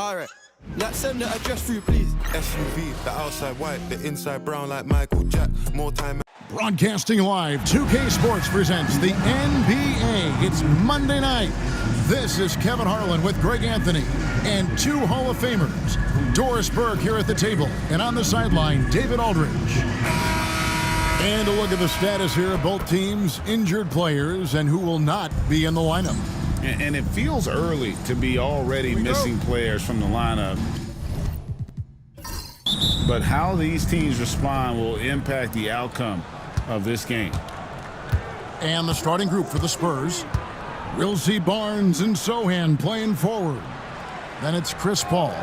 Alright. Now send the address through, please. SUV, the outside white, the inside brown like Michael Jack. More time. Broadcasting live, 2K Sports presents the NBA. It's Monday night. This is Kevin Harlan with Greg Anthony and two Hall of Famers. Doris Burke here at the table, and on the sideline, David Aldridge. And a look at the status here of both teams, injured players, and who will not be in the lineup. And it feels early to be already missing players from the lineup. But how these teams respond will impact the outcome of this game. And the starting group for the Spurs. We'll see Barnes and Sohan playing forward. Then it's Chris Paul.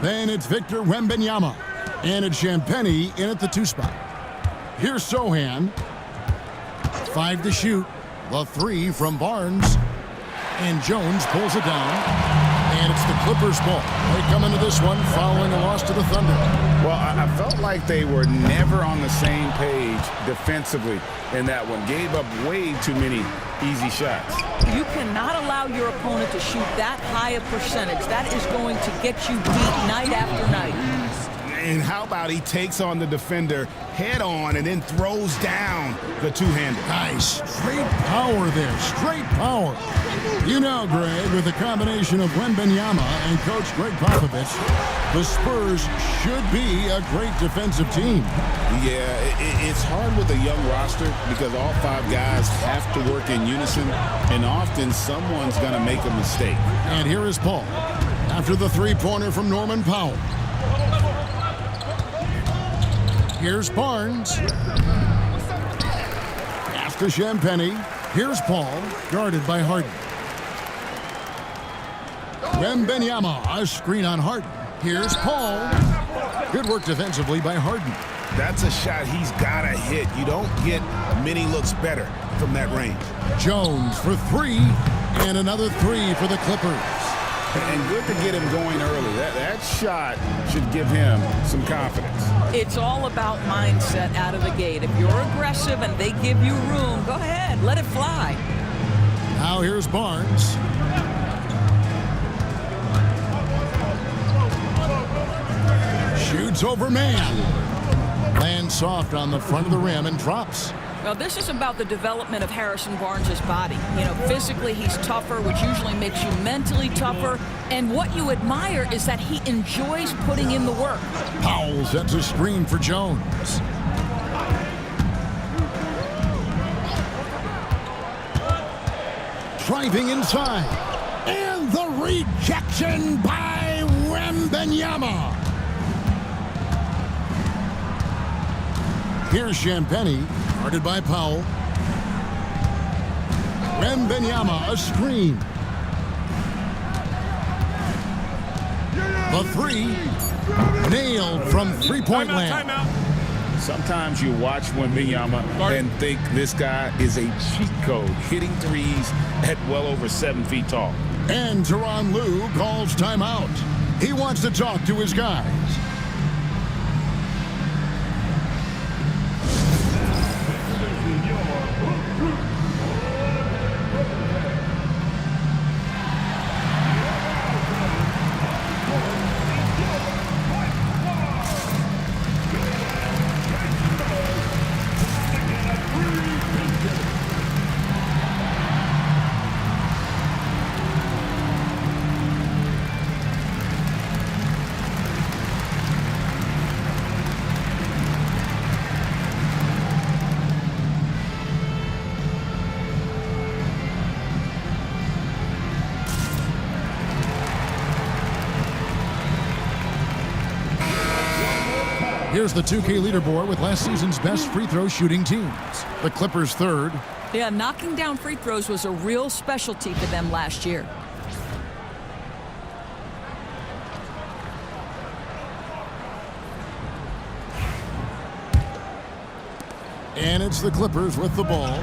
Then it's Victor Wembanyama. And it's Champagnie in at the 2 spot. Here's Sohan. 5 to shoot. The 3 from Barnes. And Jones pulls it down. And it's the Clippers' ball. They come into this one following a loss to the Thunder. Well, I felt like they were never on the same page defensively in that one. Gave up way too many easy shots. You cannot allow your opponent to shoot that high a percentage. That is going to get you beat night after night. And how about he takes on the defender head on and then throws down the two-hander. Nice. Straight power there. Straight power. You know, Greg, with the combination of Wembanyama and Coach Greg Popovich, the Spurs should be a great defensive team. Yeah, it's hard with a young roster because all 5 guys have to work in unison, and often someone's going to make a mistake. And here is Paul after the three-pointer from Norman Powell. Here's Barnes. After Champagnie, here's Paul, guarded by Harden. Wembanyama, a screen on Harden. Here's Paul. Good work defensively by Harden. That's a shot he's got to hit. You don't get many looks better from that range. Jones for 3, and another 3 for the Clippers. And good to get him going early. That shot should give him some confidence. It's all about mindset out of the gate. If you're aggressive and they give you room, go ahead, let it fly. Now here's Barnes. Shoots over man. Lands soft on the front of the rim and drops. Well, this is about the development of Harrison Barnes' body. You know, physically he's tougher, which usually makes you mentally tougher. And what you admire is that he enjoys putting in the work. Powell sets a screen for Jones. Driving inside. And the rejection by Wembanyama. Here's Champagnie, guarded by Powell. Wembanyama, a screen. The 3, nailed from three-point land. Sometimes you watch Wembanyama and think this guy is a cheat code, hitting threes at well over 7 feet tall. And Tyronn Lue calls timeout. He wants to talk to his guys. Here's the 2K leaderboard with last season's best free throw shooting teams. The Clippers 3rd. Yeah, knocking down free throws was a real specialty for them last year. And it's the Clippers with the ball.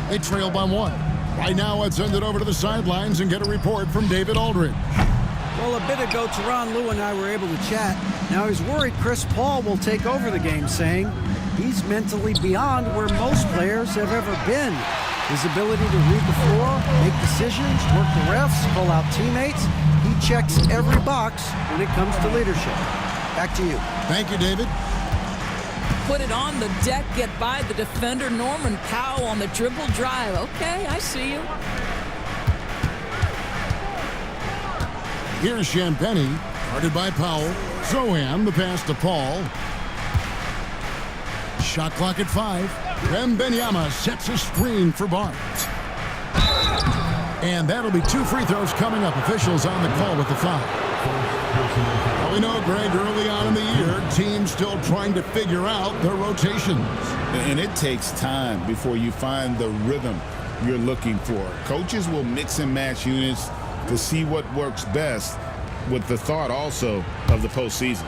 They trail by 1. Right now, let's send it over to the sidelines and get a report from David Aldridge. Well, a bit ago, Tyronn Lue and I were able to chat. Now he's worried Chris Paul will take over the game, saying he's mentally beyond where most players have ever been. His ability to read the floor, make decisions, work the refs, pull out teammates, He checks every box when it comes to leadership. Back to you. Thank you, David. Put it on the deck, get by the defender, Norman Powell on the dribble drive. Okay, I see you. Here's Champagny, guarded by Powell. Zohan, the pass to Paul. Shot clock at 5. Wembanyama sets a screen for Barnes. And that'll be 2 free throws coming up. Officials on the call with the foul. Well, we know, Greg, early on in the year, teams still trying to figure out their rotations. And it takes time before you find the rhythm you're looking for. Coaches will mix and match units to see what works best, with the thought also of the postseason.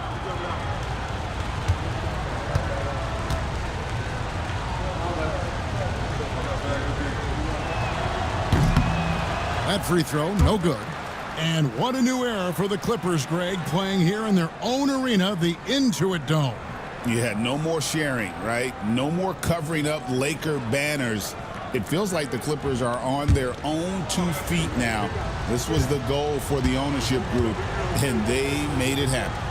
That free throw, no good. And what a new era for the Clippers, Greg, playing here in their own arena, the Intuit Dome. You had no more sharing, right? No more covering up Laker banners. It feels like the Clippers are on their own 2 feet now. This was the goal for the ownership group, and they made it happen.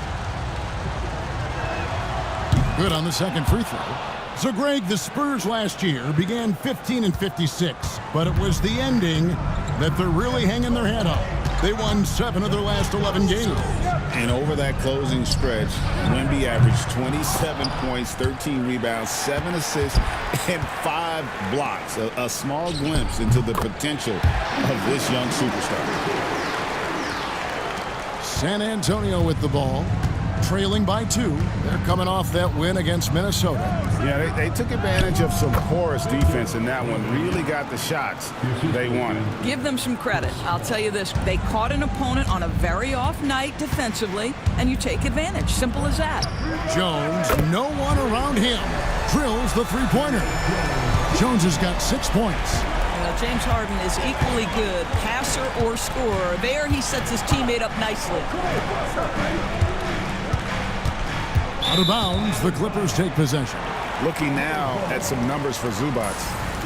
Good on the second free throw. So, Greg, the Spurs last year began 15-56, but it was the ending that they're really hanging their head on. They won 7 of their last 11 games. And over that closing stretch, Wemby averaged 27 points, 13 rebounds, 7 assists, and 5 blocks. A small glimpse into the potential of this young superstar. San Antonio with the ball, trailing by 2. They're coming off that win against Minnesota. Yeah, they took advantage of some porous defense in that one. Really got the shots they wanted. Give them some credit. I'll tell you this. They caught an opponent on a very off night defensively, and you take advantage. Simple as that. Jones, no one around him, drills the three-pointer. Jones has got 6 points. James Harden is equally good, passer or scorer. There he sets his teammate up nicely. Out of bounds, the Clippers take possession. Looking now at some numbers for Zubac.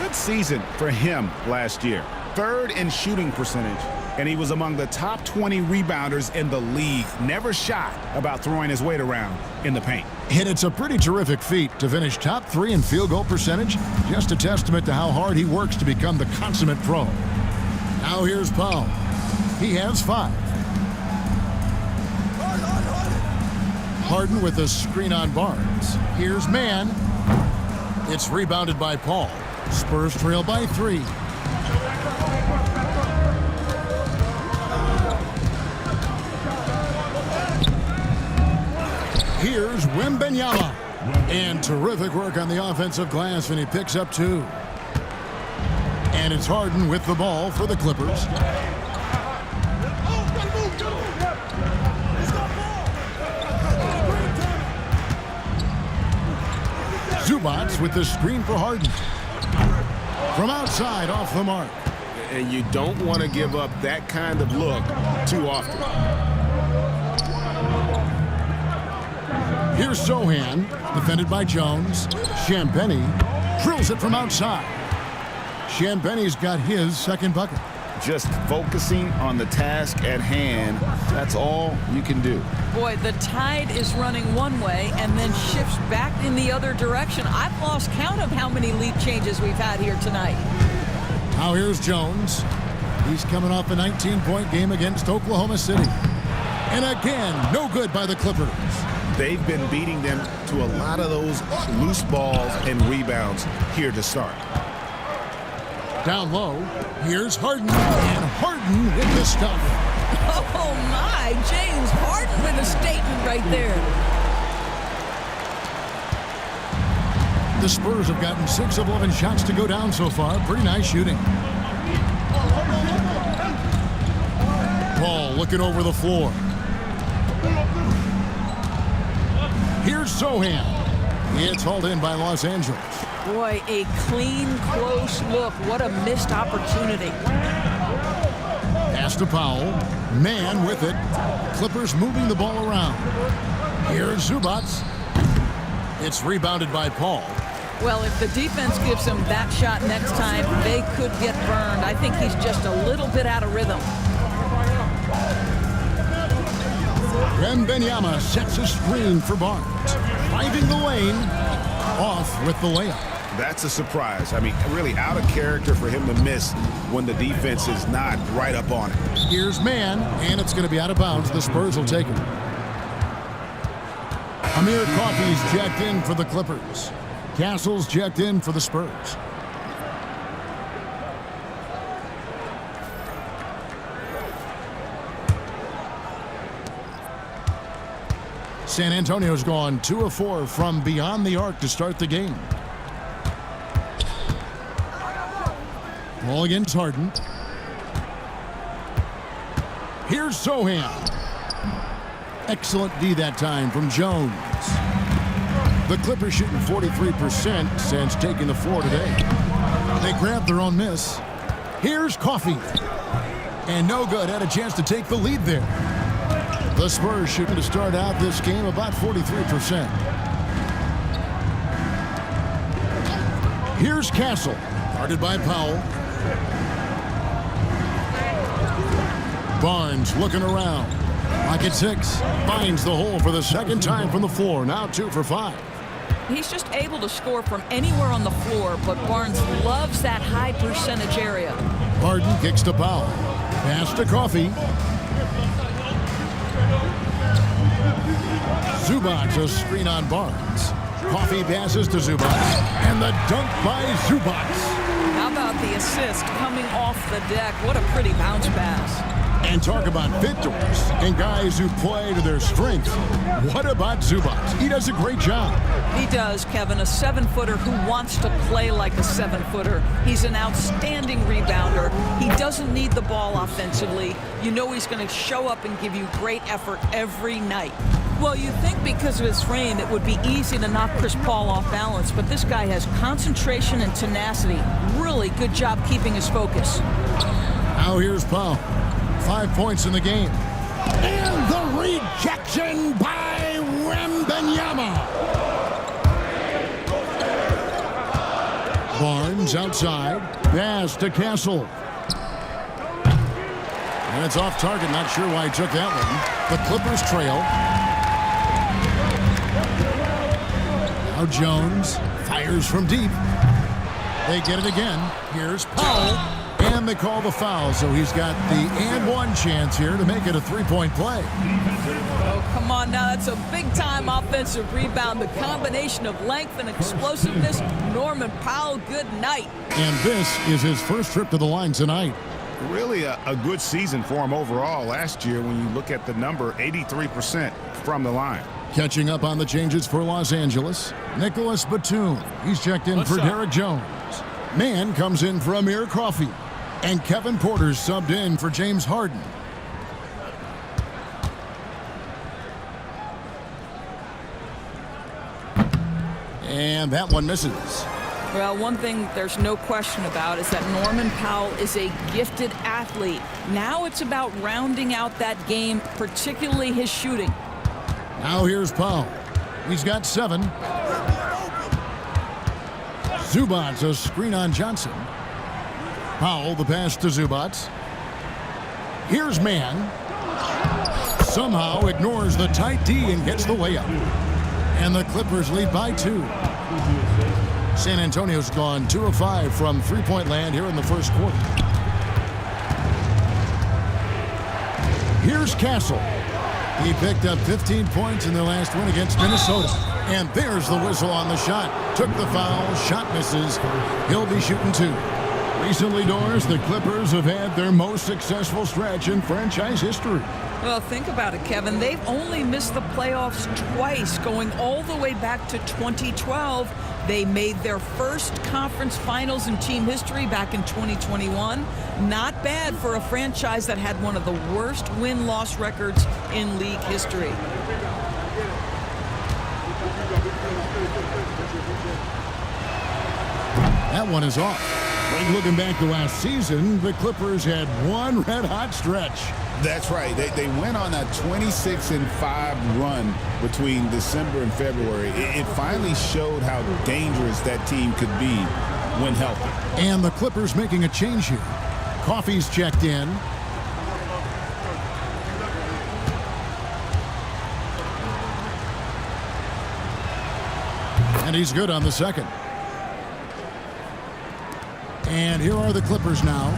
Good season for him last year. 3rd in shooting percentage, and he was among the top 20 rebounders in the league. Never shy about throwing his weight around in the paint. And it's a pretty terrific feat to finish top 3 in field goal percentage. Just a testament to how hard he works to become the consummate pro. Now here's Powell. He has 5. Harden with a screen on Barnes. Here's Mann. It's rebounded by Paul. Spurs trail by 3. Here's Wembanyama. And terrific work on the offensive glass, and he picks up 2. And it's Harden with the ball for the Clippers. Zubac with the screen for Harden. From outside, off the mark. And you don't want to give up that kind of look too often. Here's Zohan, defended by Jones. Champagny drills it from outside. Champagny's got his second bucket. Just focusing on the task at hand, that's all you can do. Boy, the tide is running one way and then shifts back in the other direction. I've lost count of how many lead changes we've had here tonight. Now here's Jones. He's coming off a 19-point game against Oklahoma City. And again, no good by the Clippers. They've been beating them to a lot of those loose balls and rebounds here to start. Down low, here's Harden, and Harden with the stuff. Oh, my. James Harden with a statement right there. The Spurs have gotten 6 of 11 shots to go down so far. Pretty nice shooting. Paul looking over the floor. Here's Zohan. It's hauled in by Los Angeles. Boy, a clean, close look. What a missed opportunity. Pass to Powell. Man with it. Clippers moving the ball around. Here's Zubac. It's rebounded by Paul. Well, if the defense gives him that shot next time, they could get burned. I think he's just a little bit out of rhythm. Wembanyama sets a screen for Barnes. Driving the lane, off with the layup. That's a surprise. I mean, really out of character for him to miss when the defense is not right up on it. Here's man, and it's going to be out of bounds. The Spurs will take it. Amir Coffey's checked in for the Clippers. Castle's checked in for the Spurs. San Antonio's gone 2 of 4 from beyond the arc to start the game. Ball against Harden. Here's Sohan. Excellent D that time from Jones. The Clippers shooting 43% since taking the floor today. They grabbed their own miss. Here's Coffey. And no good. Had a chance to take the lead there. The Spurs shooting to start out this game about 43%. Here's Castle. Guarded by Powell. Barnes looking around. Like at 6. Finds the hole for the second time from the floor. Now 2 for 5. He's just able to score from anywhere on the floor, but Barnes loves that high percentage area. Harden kicks to Powell. Pass to Coffey. Zubac, a screen on Barnes. Coffey passes to Zubac. And the dunk by Zubac. How about the assist coming off the deck? What a pretty bounce pass. And talk about victors and guys who play to their strengths. What about Zubac? He does a great job. He does, Kevin. A 7-footer who wants to play like a 7-footer. He's an outstanding rebounder. He doesn't need the ball offensively. You know he's going to show up and give you great effort every night. Well, you'd think because of his frame it would be easy to knock Chris Paul off balance, but this guy has concentration and tenacity. Really good job keeping his focus. Now here's Paul. 5 points in the game. And the rejection by Wembanyama. Barnes outside. Pass to Castle. And it's off target. Not sure why he took that one. The Clippers trail. Now Jones fires from deep. They get it again. Here's Powell. And they call the foul, so he's got the and one chance here to make it a 3-point play. Oh, come on now. That's a big-time offensive rebound. The combination of length and explosiveness. Norman Powell, good night. And this is his first trip to the line tonight. Really a good season for him overall last year when you look at the number, 83% from the line. Catching up on the changes for Los Angeles, Nicholas Batum. He's checked in for Derek Jones. Man comes in for Amir Coffey. And Kevin Porter's subbed in for James Harden. And that one misses. Well, one thing there's no question about is that Norman Powell is a gifted athlete. Now it's about rounding out that game, particularly his shooting. Now here's Powell. He's got 7. Zubac, a screen on Johnson. Powell, the pass to Zubac. Here's man. Somehow ignores the tight D and gets the layup. And the Clippers lead by 2. San Antonio's gone 2 of 5 from three-point land here in the first quarter. Here's Castle. He picked up 15 points in their last win against Minnesota. And there's the whistle on the shot. Took the foul, shot misses. He'll be shooting 2. Recently, Doris, the Clippers have had their most successful stretch in franchise history. Well, think about it, Kevin. They've only missed the playoffs twice, going all the way back to 2012. They made their first conference finals in team history back in 2021. Not bad for a franchise that had one of the worst win-loss records in league history. That one is off. Looking back to last season, the Clippers had one red-hot stretch. That's right. They went on a 26-5 run between December and February. It finally showed how dangerous that team could be when healthy. And the Clippers making a change here. Coffey's checked in. And he's good on the second. And here are the Clippers now.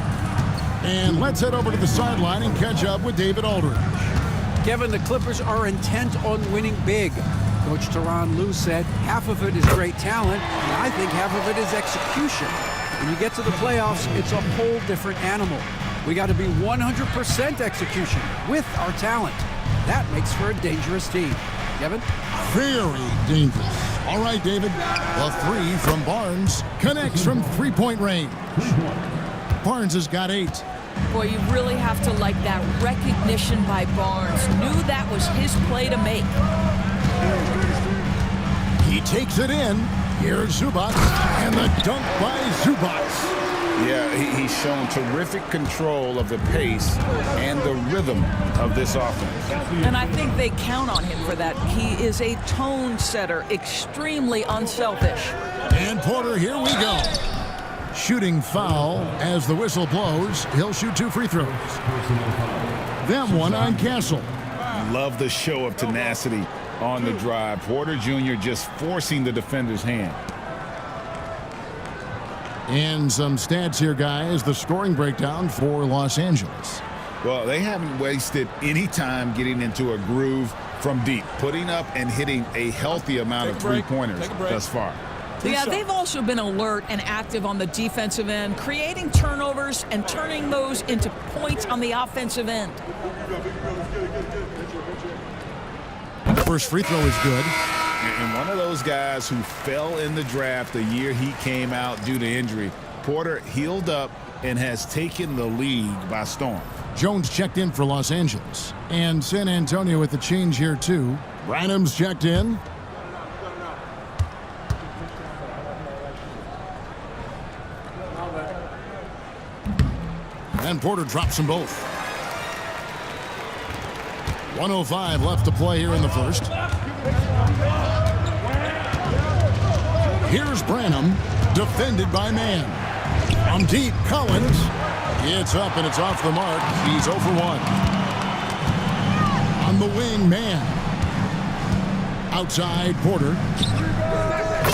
And let's head over to the sideline and catch up with David Aldridge. Kevin, the Clippers are intent on winning big. Coach Tyronn Lue said half of it is great talent, and I think half of it is execution. When you get to the playoffs, it's a whole different animal. We got to be 100% execution with our talent. That makes for a dangerous team. Kevin? Very dangerous. All right, David. The three from Barnes connects from three-point range. Barnes has got 8. Boy, you really have to like that recognition by Barnes. Knew that was his play to make. He takes it in. Here's Zubac, and the dunk by Zubac. Yeah, he's shown terrific control of the pace and the rhythm of this offense. And I think they count on him for that. He is a tone setter, extremely unselfish. And Porter, here we go. Shooting foul as the whistle blows. He'll shoot 2 free throws. Them one on Castle. Love the show of tenacity on the drive. Porter Jr. just forcing the defender's hand. And some stats here, guys. The scoring breakdown for Los Angeles. Well, they haven't wasted any time getting into a groove from deep, putting up and hitting a healthy amount of three-pointers thus far. Yeah, they've also been alert and active on the defensive end, creating turnovers and turning those into points on the offensive end. First free throw is good. And one of those guys who fell in the draft the year he came out due to injury. Porter healed up and has taken the league by storm. Jones checked in for Los Angeles. And San Antonio with the change here, too. Branham's checked in. And Porter drops them both. 1:05 left to play here in the first. Here's Branham, defended by Mann. From deep, Collins. It's up and it's off the mark. He's 0 for 1. On the wing, Mann. Outside, Porter.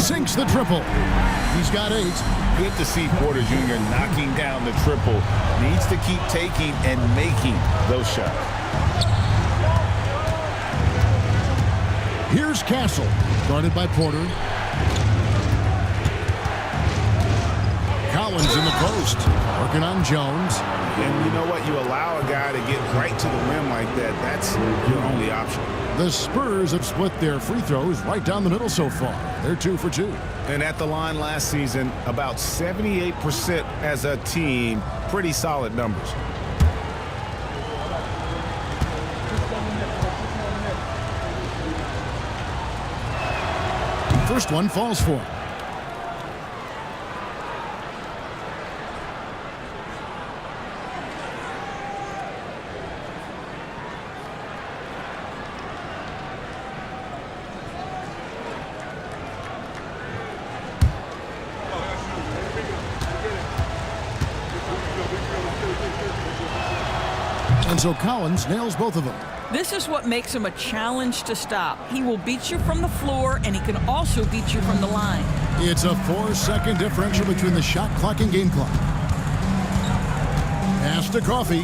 Sinks the triple. He's got 8. Good to see Porter Jr. knocking down the triple. Needs to keep taking and making those shots. Here's Castle, guarded by Porter. Collins in the post, working on Jones. And you know what? You allow a guy to get right to the rim like that. That's your only option. The Spurs have split their free throws right down the middle so far. They're 2 for 2. And at the line last season, about 78% as a team. Pretty solid numbers. First one falls for him. And so Collins nails both of them. This is what makes him a challenge to stop. He will beat you from the floor, and he can also beat you from the line. It's a 4-second differential between the shot clock and game clock. Pass to Coffey.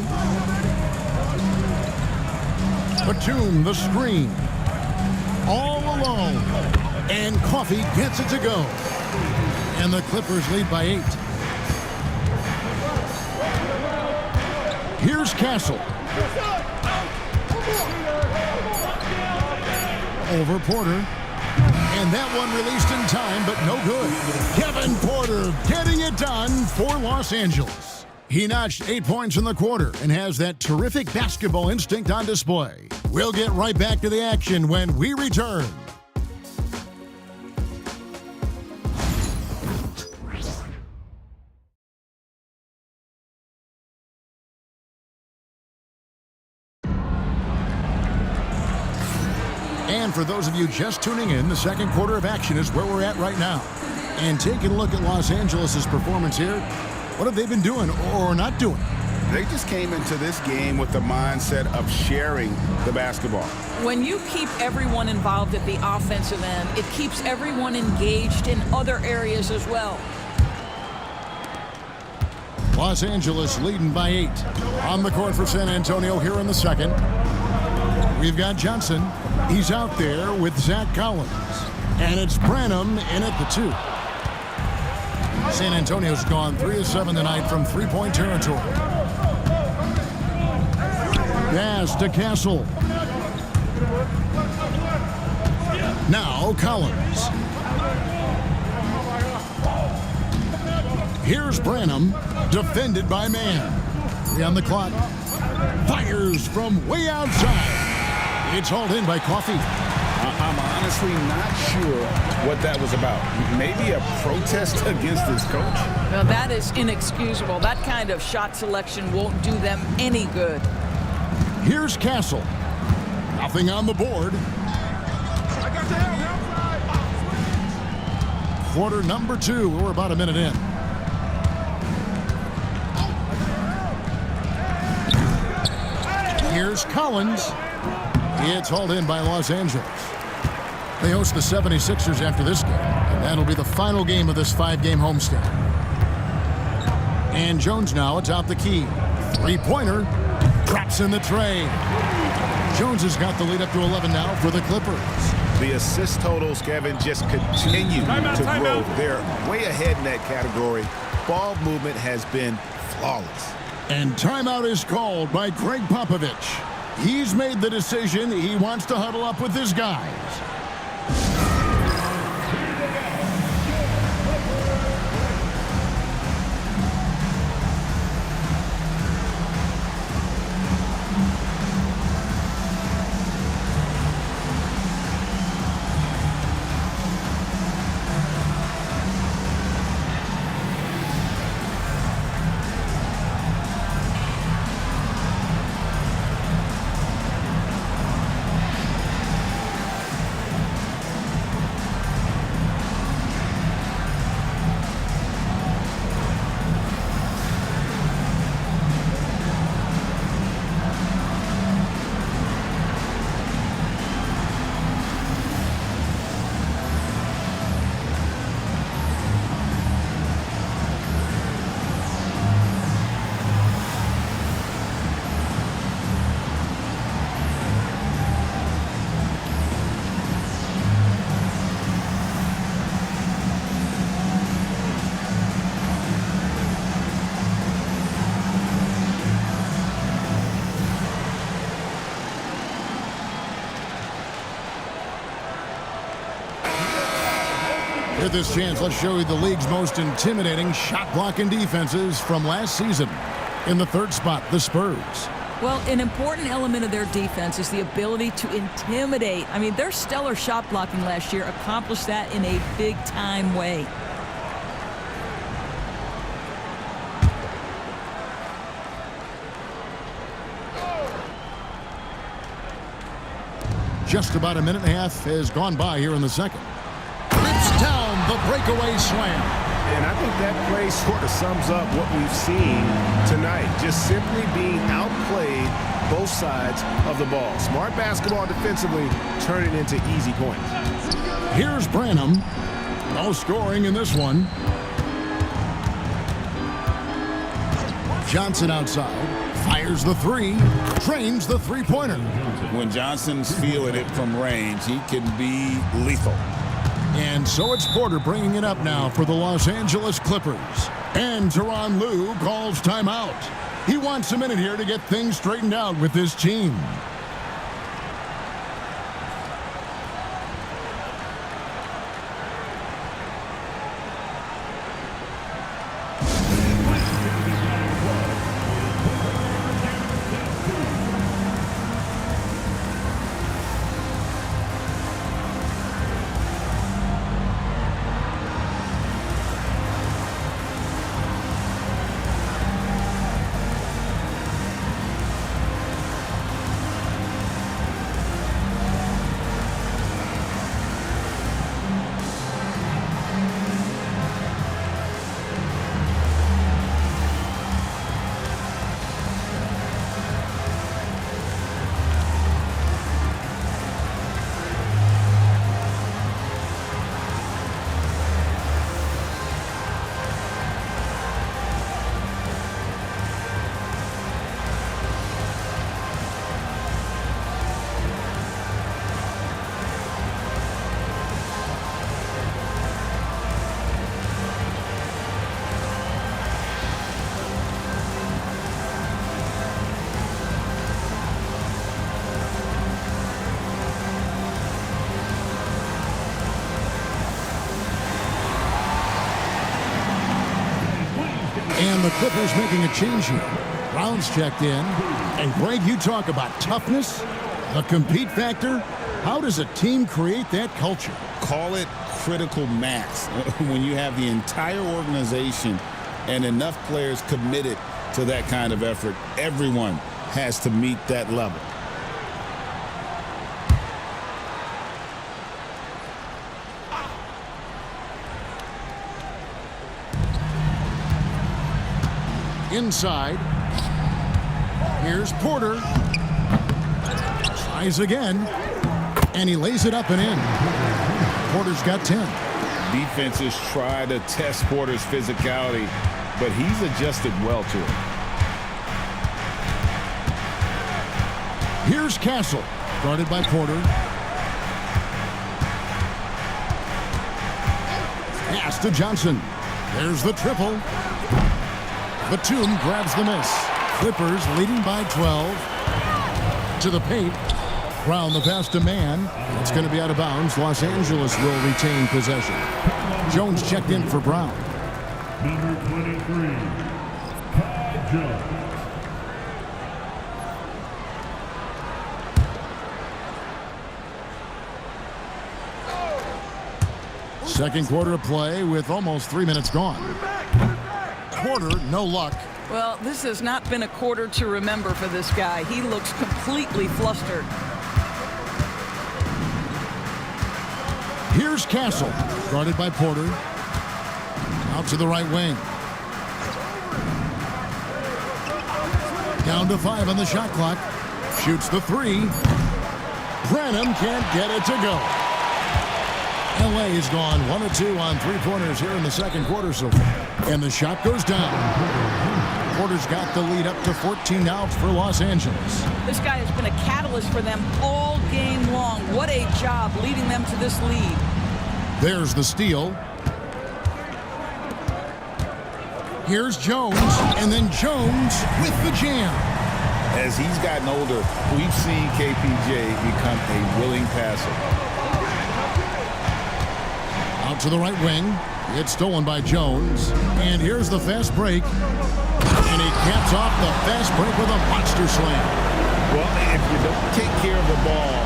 Batum, the screen. All alone. And Coffey gets it to go. And the Clippers lead by 8. Here's Castle. Over Porter. And that one released in time, but no good. Kevin Porter getting it done for Los Angeles. He notched 8 points in the quarter and has that terrific basketball instinct on display. We'll get right back to the action when we return. And for those of you just tuning in, the second quarter of action is where we're at right now. And taking a look at Los Angeles' performance here, what have they been doing or not doing? They just came into this game with the mindset of sharing the basketball. When you keep everyone involved at the offensive end, it keeps everyone engaged in other areas as well. Los Angeles leading by 8. On the court for San Antonio here in the second. We've got Johnson. He's out there with Zach Collins. And it's Branham in at the 2. San Antonio's gone 3 of 7 tonight from three-point territory. Pass to Castle. Now Collins. Here's Branham, defended by Mann. 3 on the clock. Fires from way outside. It's hauled in by Coffey. I'm honestly not sure what that was about. Maybe a protest against his coach? Now that is inexcusable. That kind of shot selection won't do them any good. Here's Castle. Nothing on the board. Quarter number 2. We're about a minute in. Here's Collins. It's hauled in by Los Angeles. They host the 76ers after this game, and that'll be the final game of this 5-game homestand. And Jones now atop the key. Three-pointer. Drops in the tray. Jones has got the lead up to 11 now for the Clippers. The assist totals, Kevin, just continue to grow. They're way ahead in that category. Ball movement has been flawless. And timeout is called by Greg Popovich. He's made the decision he wants to huddle up with his guys. With this chance, let's show you the league's most intimidating shot-blocking defenses from last season. In the third spot, the Spurs. Well, an important element of their defense is the ability to intimidate. I mean, their stellar shot blocking last year accomplished that in a big-time way. Just about a minute and a half has gone by here in the second. Rips down the breakaway slam. And I think that play sort of sums up what we've seen tonight. Just simply being outplayed both sides of the ball. Smart basketball defensively, turning into easy points. Here's Branham. No scoring in this one. Johnson outside. Fires the 3. Trains the three-pointer. When Johnson's feeling it from range, he can be lethal. And so it's Porter bringing it up now for the Los Angeles Clippers. And Tyronn Lue calls timeout. He wants a minute here to get things straightened out with his team. And the Clippers making a change here. Brown's checked in. And Greg, you talk about toughness, the compete factor. How does a team create that culture? Call it critical mass. When you have the entire organization and enough players committed to that kind of effort, everyone has to meet that level. Inside. Here's Porter. Tries again. And he lays it up and in. Porter's got 10. Defenses try to test Porter's physicality, but he's adjusted well to it. Here's Castle, guarded by Porter. Pass to Johnson. There's the triple. Batum grabs the miss. Clippers leading by 12. To the paint. Brown the pass to Mann. It's going to be out of bounds. Los Angeles will retain possession. Jones checked in for Brown. Number 23, Ty Jones. Second quarter of play with almost 3 minutes gone. Porter, no luck. Well, this has not been a quarter to remember for this guy. He looks completely flustered. Here's Castle, guarded by Porter. Out to the right wing. Down to 5 on the shot clock. Shoots the 3. Branham can't get it to go. LA has gone 1 of 2 on 3-pointers here in the second quarter so far. And the shot goes down. Porter's got the lead up to 14 outs for Los Angeles. This guy has been a catalyst for them all game long. What a job leading them to this lead. There's the steal. Here's Jones, and then Jones with the jam. As he's gotten older, we've seen KPJ become a willing passer. Out to the right wing. It's stolen by Jones. And here's the fast break. And he caps off the fast break with a monster slam. Well, if you don't take care of the ball,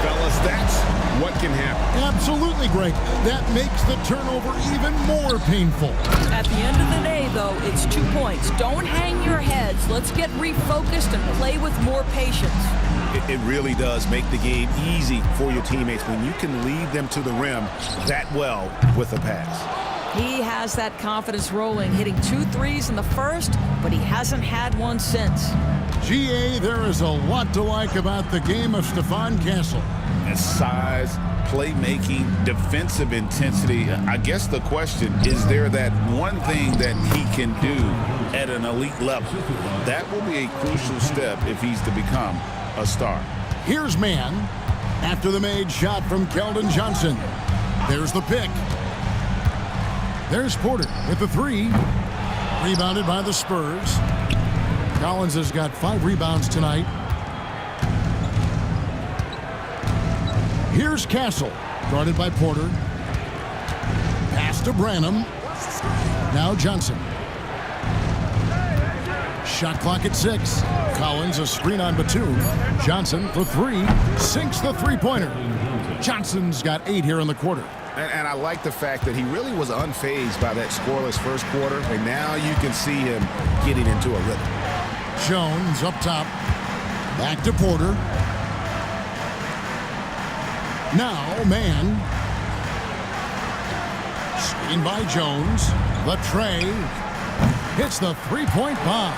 fellas, that's what can happen. Absolutely, Greg. That makes the turnover even more painful. At the end of the day, though, it's 2 points. Don't hang your heads. Let's get refocused and play with more patience. It really does make the game easy for your teammates when you can lead them to the rim that well with a pass. He has that confidence rolling, hitting 2 threes in the first, but he hasn't had one since. GA, there is a lot to like about the game of Stephon Castle. And size, playmaking, defensive intensity. I guess the question, is there that one thing that he can do at an elite level? That will be a crucial step if he's to become a star. Here's Mann after the made shot from Keldon Johnson. There's the pick. There's Porter with the 3. Rebounded by the Spurs. Collins has got 5 rebounds tonight. Here's Castle, guarded by Porter. Pass to Branham. Now Johnson. Shot clock at 6. Collins a screen on Batum. Johnson for 3. Sinks the three-pointer. Johnson's got 8 here in the quarter. And I like the fact that he really was unfazed by that scoreless first quarter, and now you can see him getting into a rhythm. Jones up top. Back to Porter. Now Mann. Screen by Jones. The tray. Hits the three-point bomb.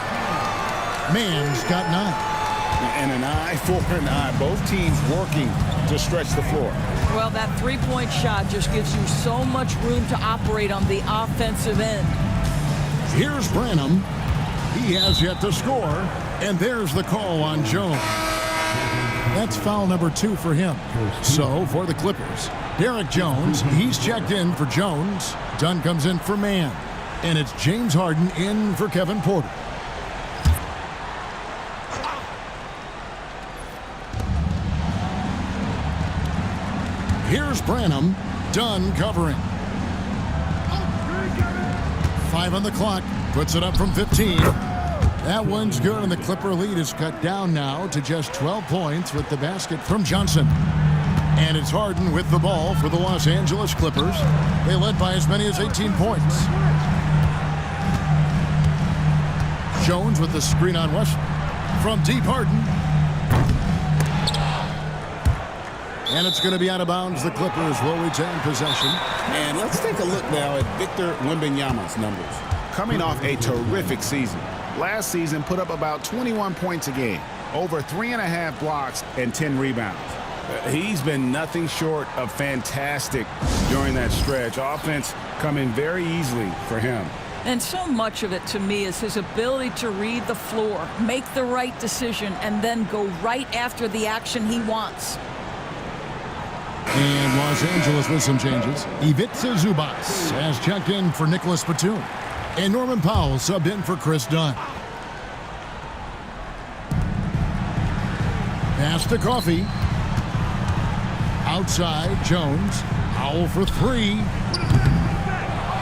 Mann's got 9. And an eye for an eye. Both teams working to stretch the floor. Well, that three-point shot just gives you so much room to operate on the offensive end. Here's Branham. He has yet to score. And there's the call on Jones. That's foul number 2 for him. So, for the Clippers, Derek Jones, he's checked in for Jones. Dunn comes in for Mann. And it's James Harden in for Kevin Porter. Here's Branham. Dunn covering. 5 on the clock. puts it up from 15. That one's good, and the Clipper lead is cut down now to just 12 points with the basket from Johnson. And it's Harden with the ball for the Los Angeles Clippers. They led by as many as 18 points. Jones with the screen on West from deep. Harden. And it's going to be out of bounds. The Clippers will retain possession. And let's take a look now at Victor Wembanyama's numbers. Coming off a terrific season. Last season put up about 21 points a game, over 3.5 blocks and 10 rebounds. He's been nothing short of fantastic during that stretch. Offense coming very easily for him. And so much of it to me is his ability to read the floor, make the right decision, and then go right after the action he wants. And Los Angeles with some changes. Ivica Zubac has checked in for Nicholas Batum. And Norman Powell subbed in for Chris Dunn. Pass to Coffee. Outside, Jones. Powell for three.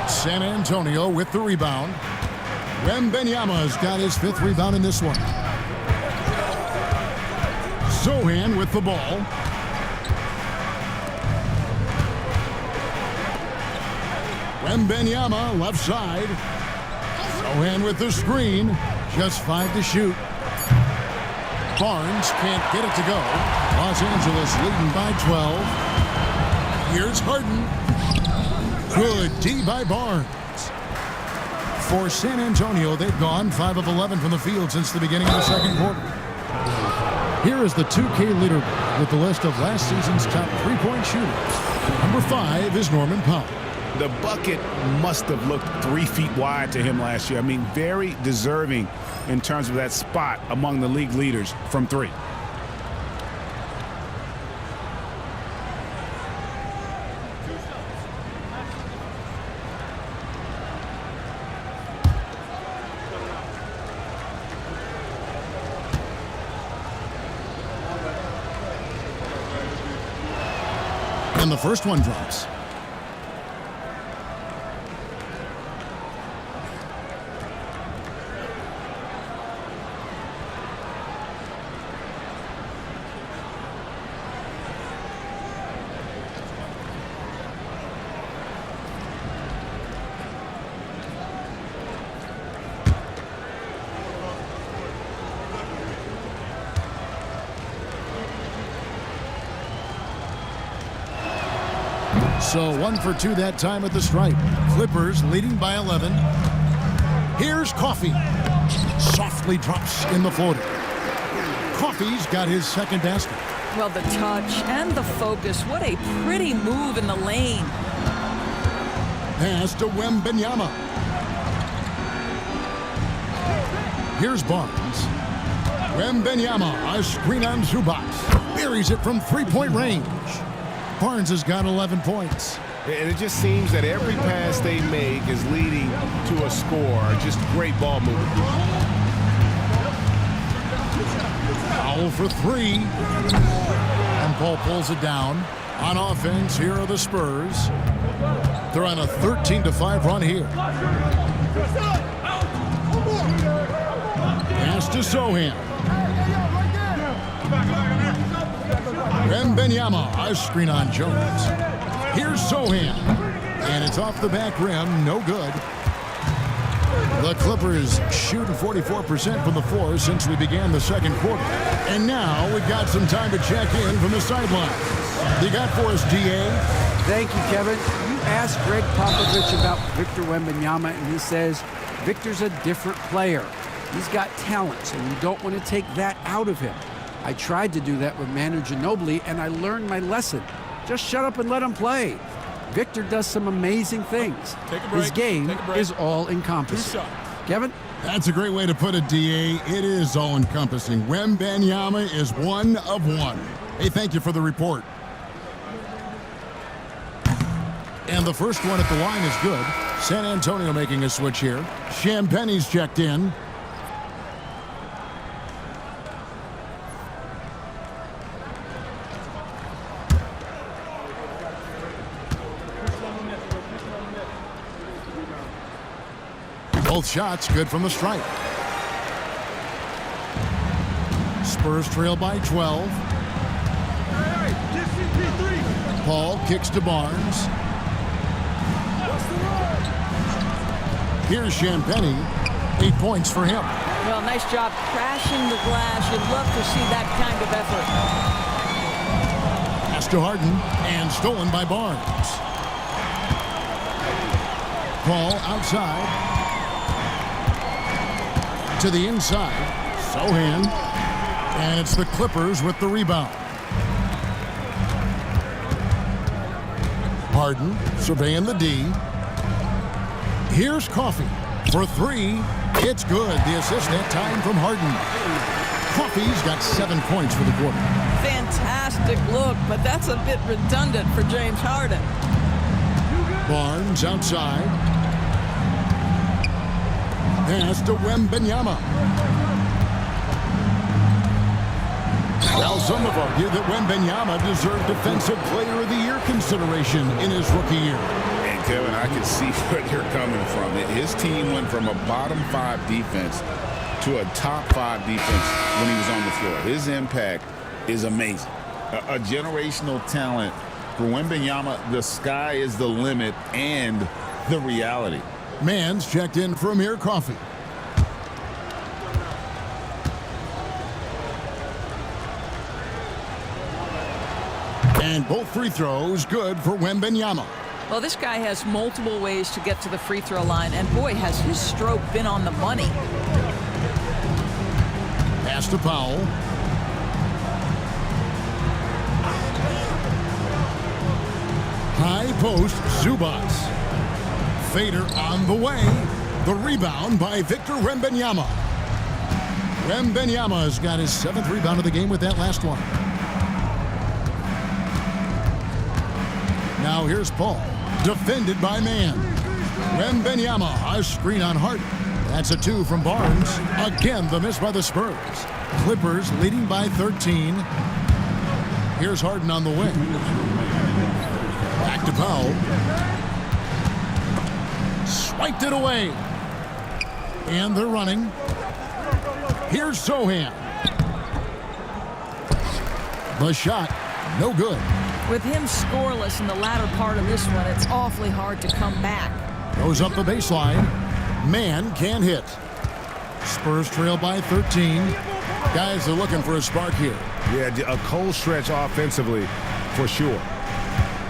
San Antonio with the rebound. Wembanyama's got his 5th rebound in this one. Zohan with the ball. Wembanyama left side. Zohan with the screen. Just 5 to shoot. Barnes can't get it to go. Los Angeles leading by 12. Here's Harden. Good D by Barnes. For San Antonio, they've gone 5 of 11 from the field since the beginning of the second quarter. Here is the 2K leader with the list of last season's top 3-point shooters. Number 5 is Norman Powell. The bucket must have looked 3 feet wide to him last year. I mean, very deserving in terms of that spot among the league leaders from 3. And the first one drops. So 1 for 2 that time at the stripe. Clippers leading by 11. Here's Coffee. Softly drops in the floater. Coffee's got his 2nd basket. Well, the touch and the focus. What a pretty move in the lane. Pass to Wembanyama. Here's Barnes. Wembanyama, a screen on Zubac. Buries it from 3-point range. Barnes has got 11 points. And it just seems that every pass they make is leading to a score. Just great ball movement. Foul for 3. And Paul pulls it down. On offense, here are the Spurs. They're on a 13-5 run here. Pass to Zohan. Wembanyama, a screen on Jones. Here's Zohan. And it's off the back rim, no good. The Clippers shooting 44% from the floor since we began the second quarter. And now we've got some time to check in from the sideline. You got for us, DA? Thank you, Kevin. You asked Greg Popovich about Victor Wembanyama, and he says Victor's a different player. He's got talent, so you don't want to take that out of him. I tried to do that with Manu Ginobili, and I learned my lesson. Just shut up and let him play. Victor does some amazing things. His game is all-encompassing. Kevin? That's a great way to put it, DA. It is all-encompassing. Wembanyama is 1 of 1. Hey, thank you for the report. And the first one at the line is good. San Antonio making a switch here. Champagne's checked in. Both shots good from the stripe. Spurs trail by 12. Paul kicks to Barnes. Here's Champagny. 8 points for him. Well, nice job crashing the glass. You'd love to see that kind of effort. Pass to Harden and stolen by Barnes. Paul outside. To the inside. Sohan. And it's the Clippers with the rebound. Harden surveying the D. Here's Coffey for three. It's good. The assist that time from Harden. Coffey's got 7 points for the quarter. Fantastic look, but that's a bit redundant for James Harden. Barnes outside. Pass to Wembanyama. Well, some have argued that Wembanyama deserved Defensive Player of the Year consideration in his rookie year. And Kevin, I can see where you're coming from. His team went from a bottom 5 defense to a top 5 defense when he was on the floor. His impact is amazing. A generational talent for Wembanyama. The sky is the limit and the reality. Mans checked in for Amir Coffey. And both free throws good for Wembanyama. Well, this guy has multiple ways to get to the free throw line, and boy, has his stroke been on the money. Pass to Powell. High post, Zubac. Fader on the way. The rebound by Victor Wembanyama. Wembanyama has got his 7th rebound of the game with that last one. Now here's Paul, defended by Man. Wembanyama, a screen on Harden. That's a 2 from Barnes. Again, the miss by the Spurs. Clippers leading by 13. Here's Harden on the wing. Back to Powell. Swiped it away. And they're running. Here's Sohan. The shot, no good. With him scoreless in the latter part of this one, it's awfully hard to come back. Goes up the baseline. Man can't hit. Spurs trail by 13. Guys are looking for a spark here. Yeah, a cold stretch offensively for sure.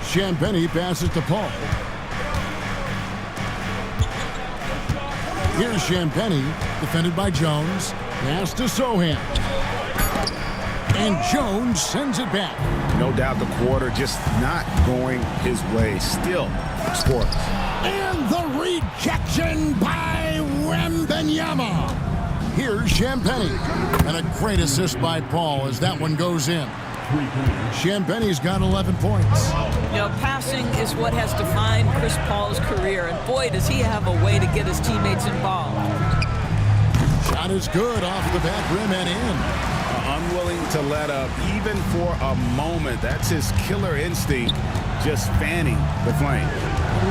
Champagny passes to Paul. Here's Champagny, defended by Jones. Pass to Sohan. And Jones sends it back. No doubt the quarter just not going his way. Still scoreless. And the rejection by Wembanyama. Here's Champagny. And a great assist by Paul as that one goes in. Champagny's got 11 points. You know, passing is what has defined Chris Paul's career, and boy, does he have a way to get his teammates involved. Shot is good off the back rim and in. Unwilling to let up even for a moment. That's his killer instinct, just fanning the flame.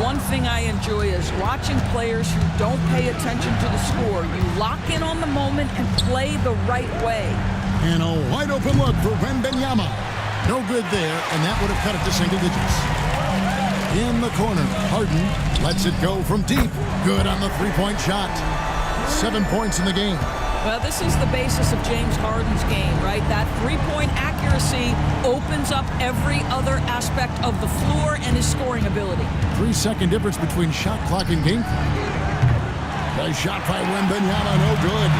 One thing I enjoy is watching players who don't pay attention to the score. You lock in on the moment and play the right way. And a wide open look for Wembanyama. No good there, and that would have cut it to single digits. In the corner, Harden lets it go from deep. Good on the three-point shot. 7 points in the game. Well, this is the basis of James Harden's game, right? That three-point accuracy opens up every other aspect of the floor and his scoring ability. 3-second difference between shot clock and game clock. Nice shot by Wembanyama, no good.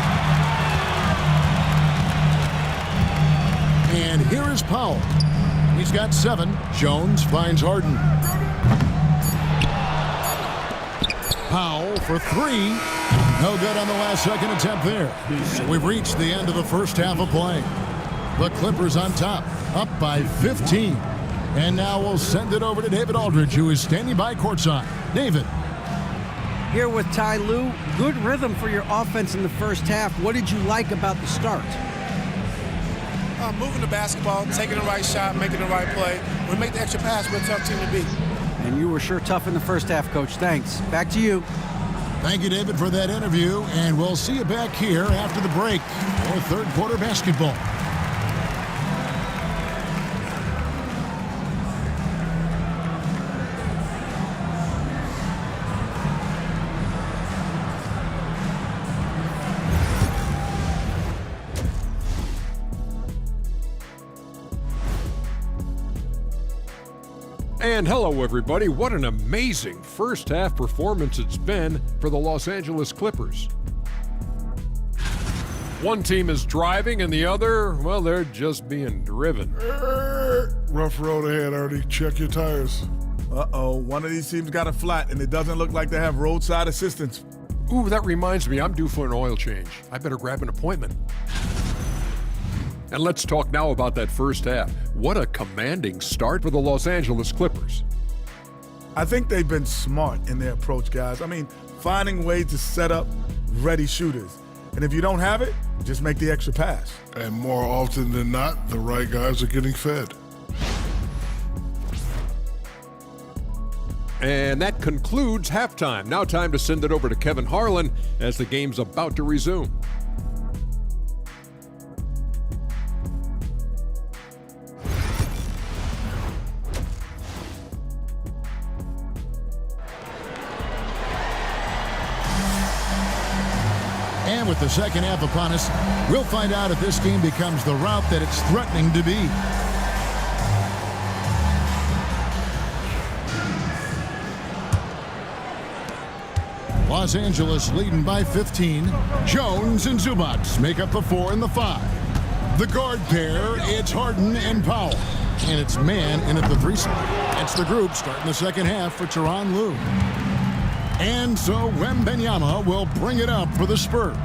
And here is Powell. He's got 7. Jones finds Harden. Powell for 3. No good on the last second attempt there. So we've reached the end of the first half of play. The Clippers on top, up by 15. And now we'll send it over to David Aldridge, who is standing by courtside. David. Here with Ty Lue, good rhythm for your offense in the first half. What did you like about the start? Moving the basketball, taking the right shot, making the right play. When we make the extra pass, we're a tough team to beat. And you were sure tough in the first half, Coach. Thanks. Back to you. Thank you, David, for that interview, and we'll see you back here after the break for third quarter basketball. And hello, everybody. What an amazing first half performance it's been for the Los Angeles Clippers. One team is driving and the other, well, they're just being driven. Rough road ahead, Artie. Check your tires. Uh-oh, one of these teams got a flat, and it doesn't look like they have roadside assistance. Ooh, that reminds me, I'm due for an oil change. I better grab an appointment. And let's talk now about that first half. What a commanding start for the Los Angeles Clippers. I think they've been smart in their approach, guys. I mean, finding ways to set up ready shooters. And if you don't have it, just make the extra pass. And more often than not, the right guys are getting fed. And that concludes halftime. Now time to send it over to Kevin Harlan as the game's about to resume. And with the second half upon us, we'll find out if this game becomes the route that it's threatening to be. Los Angeles leading by 15. Jones and Zubac make up the 4 and the 5. The guard pair, it's Harden and Powell. And it's man in at the 3 spot. It's the group starting the second half for Tyronn Lue. And so Wembanyama will bring it up for the Spurs.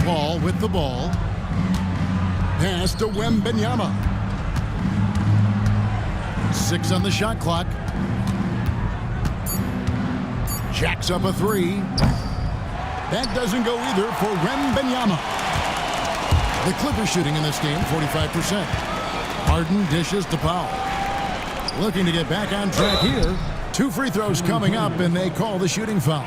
Paul with the ball. Pass to Wembanyama. 6 on the shot clock. Jacks up a 3. That doesn't go either for Wembanyama. The Clippers shooting in this game, 45%. Harden dishes to Powell. Looking to get back on track here. 2 free throws coming up, and they call the shooting foul.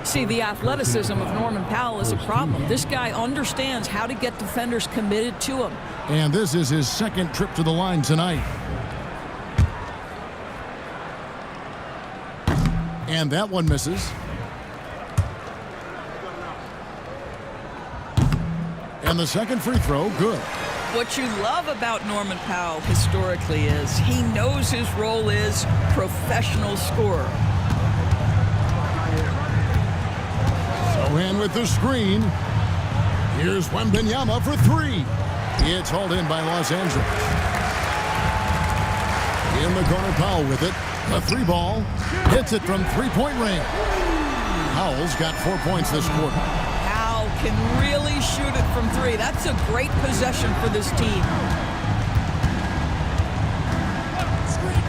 See, the athleticism of Norman Powell is a problem. This guy understands how to get defenders committed to him. And this is his second trip to the line tonight. And that one misses. And the second free throw, good. What you love about Norman Powell historically is he knows his role is professional scorer. Sohan with the screen. Here's Wembanyama for 3. It's hauled in by Los Angeles. In the corner, Powell with it. A 3 ball. Hits it from 3-point range. Powell's got 4 points this quarter. Powell can really shoot it from 3. That's a great possession for this team.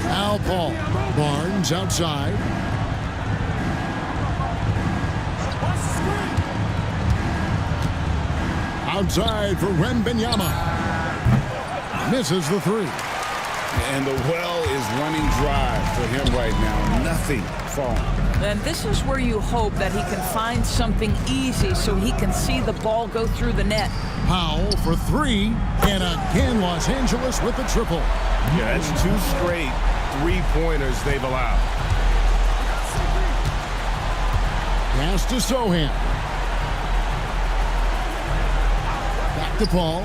Now Paul. Barnes outside. Outside for Wembanyama. Misses the 3. And the well is running dry for him right now. Nothing falling. And this is where you hope that he can find something easy so he can see the ball go through the net. Powell for 3. And again, Los Angeles with the triple. Yeah, that's 2 straight 3-pointers they've allowed. Pass to Sohan. Back to Paul.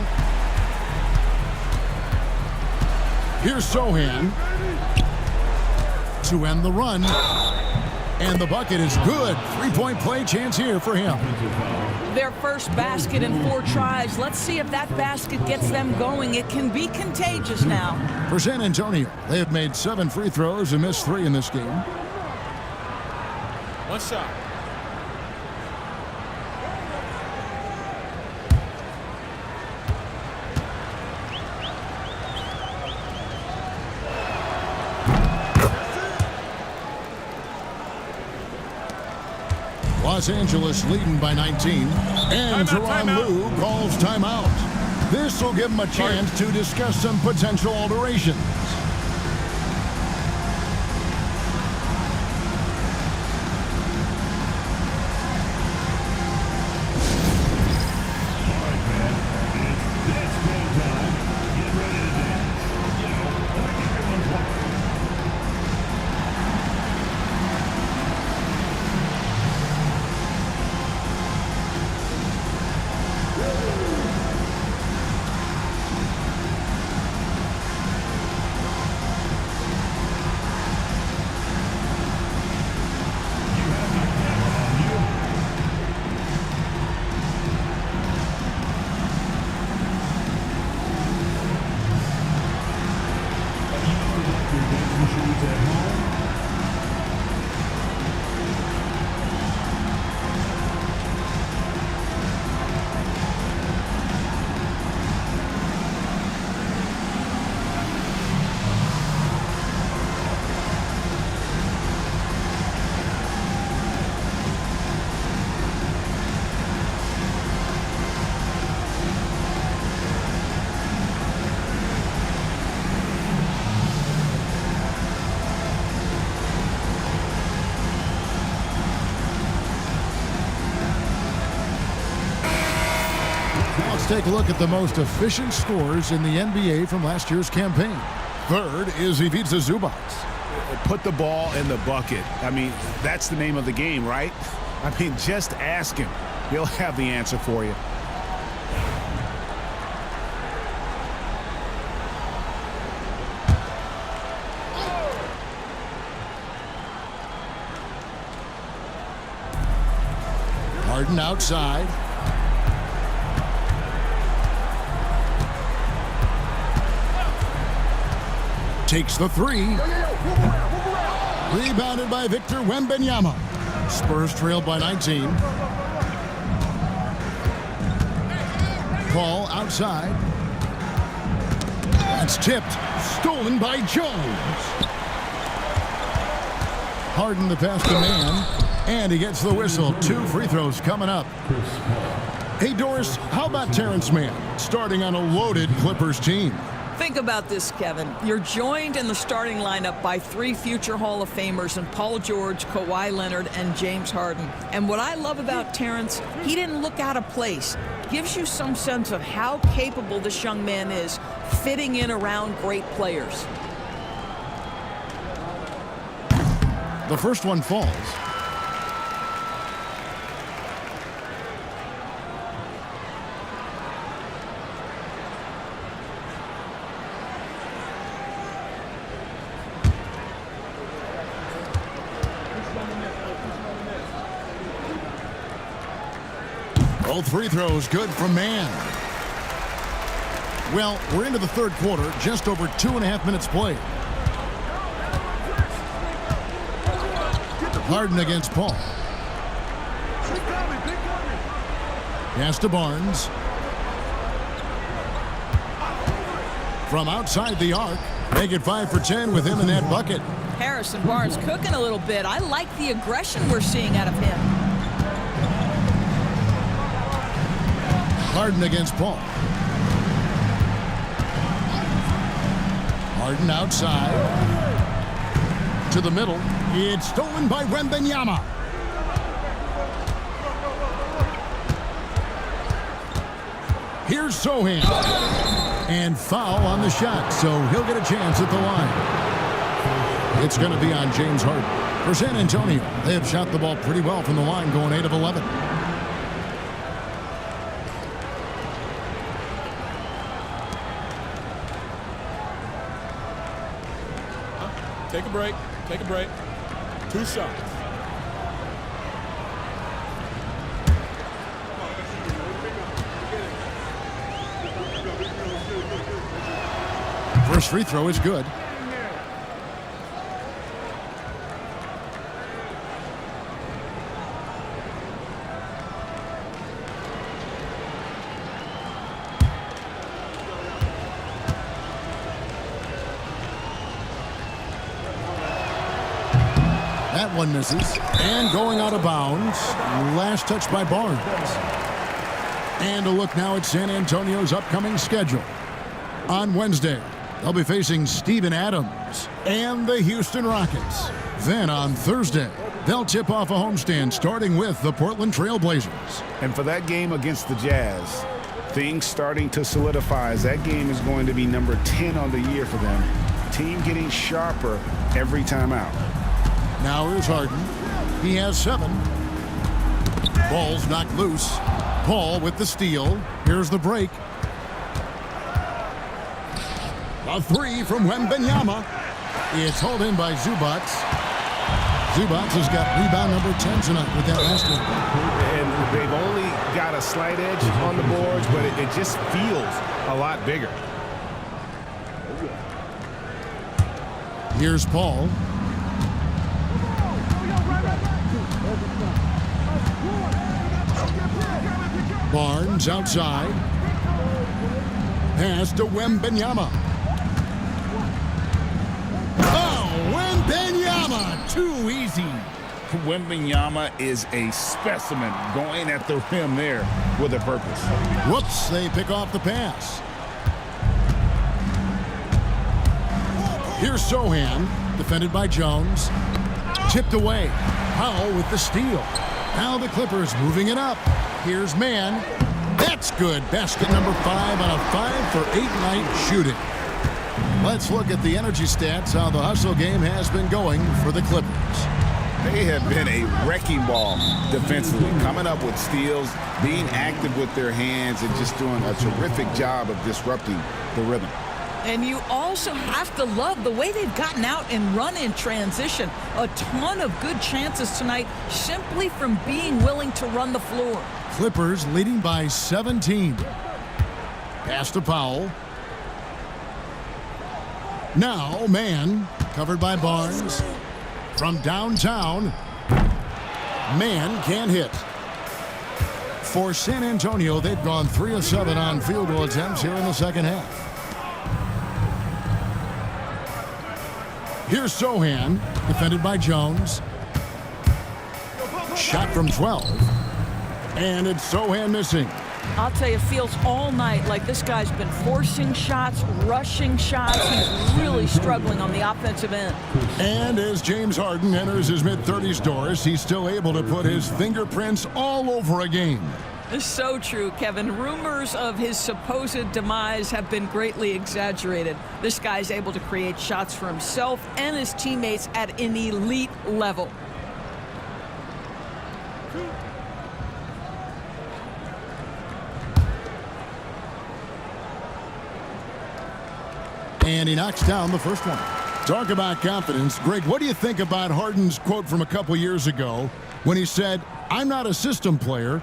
Here's Sohan to end the run. And the bucket is good. 3-point play chance here for him. Their first basket in 4 tries. Let's see if that basket gets them going. It can be contagious now. For San Antonio, they have made 7 free throws and missed 3 in this game. 1 shot. Los Angeles leading by 19. And Tyronn Lue calls timeout. This will give him a chance to discuss some potential alterations. take a look at the most efficient scores in the NBA from last year's campaign. Third is Ivica Zubac. Put the ball in the bucket. I mean, that's the name of the game, right? I mean, just ask him. He'll have the answer for you. Harden outside. Takes the three. Rebounded by Victor Wembanyama. Spurs trailed by 19. Paul outside. That's tipped. Stolen by Jones. Harden the pass to man. And he gets the whistle. 2 free throws coming up. Hey, Doris, how about Terrence Mann starting on a loaded Clippers team? Think about this, Kevin. You're joined in the starting lineup by 3 future Hall of Famers in Paul George, Kawhi Leonard, and James Harden. And what I love about Terrence, he didn't look out of place. Gives you some sense of how capable this young man is fitting in around great players. The first one falls. Both free throws good from Mann. Well, we're into the third quarter, just over 2.5 minutes played. Harden against Paul. Pass to Barnes. From outside the arc, make it 5 for 10 with him in that bucket. Harrison Barnes cooking a little bit. I like the aggression we're seeing out of him. Harden against Paul. Harden outside. To the middle. It's stolen by Wembanyama. Here's Sohan. And foul on the shot, so he'll get a chance at the line. It's going to be on James Harden. For San Antonio, they have shot the ball pretty well from the line, going 8 of 11. Take a break. Take a break. 2 shots. First free throw is good. That one misses. And going out of bounds. Last touch by Barnes. And a look now at San Antonio's upcoming schedule. On Wednesday, they'll be facing Steven Adams and the Houston Rockets. Then on Thursday, they'll tip off a homestand starting with the Portland Trail Blazers. And for that game against the Jazz, things starting to solidify as that game is going to be number 10 on the year for them. Team getting sharper every time out. Now here's Harden. He has 7. Ball's knocked loose. Paul with the steal. Here's the break. A 3 from Wembanyama. It's hauled in by Zubac. Zubac has got rebound number 10 tonight with that last one. And they've only got a slight edge on the boards, but it just feels a lot bigger. Here's Paul. Barnes outside. Pass to Wembanyama. Oh, Wembanyama! Too easy. Wembanyama is a specimen going at the rim there with a purpose. Whoops, they pick off the pass. Here's Sohan, defended by Jones. Tipped away. Powell with the steal. Now the Clippers moving it up. Here's Mann. That's good. Basket number 5 on a 5-for-8 night shooting. Let's look at the energy stats, how the hustle game has been going for the Clippers. They have been a wrecking ball defensively, coming up with steals, being active with their hands, and just doing a terrific job of disrupting the rhythm. And you also have to love the way they've gotten out and run in transition. A ton of good chances tonight simply from being willing to run the floor. Clippers leading by 17. Pass to Powell. Now, man, covered by Barnes. From downtown, man can't hit. For San Antonio, they've gone 3 of 7 on field goal attempts here in the second half. Here's Sohan, defended by Jones. Shot from 12. And it's Sohan missing. I'll tell you, it feels all night like this guy's been forcing shots, rushing shots. He's really struggling on the offensive end. And as James Harden enters his mid-30s doors, he's still able to put his fingerprints all over a game. It's so true, Kevin. Rumors of his supposed demise have been greatly exaggerated. This guy's able to create shots for himself and his teammates at an elite level. And he knocks down the first one. Talk about confidence. Greg, what do you think about Harden's quote from a couple years ago when he said, "I'm not a system player,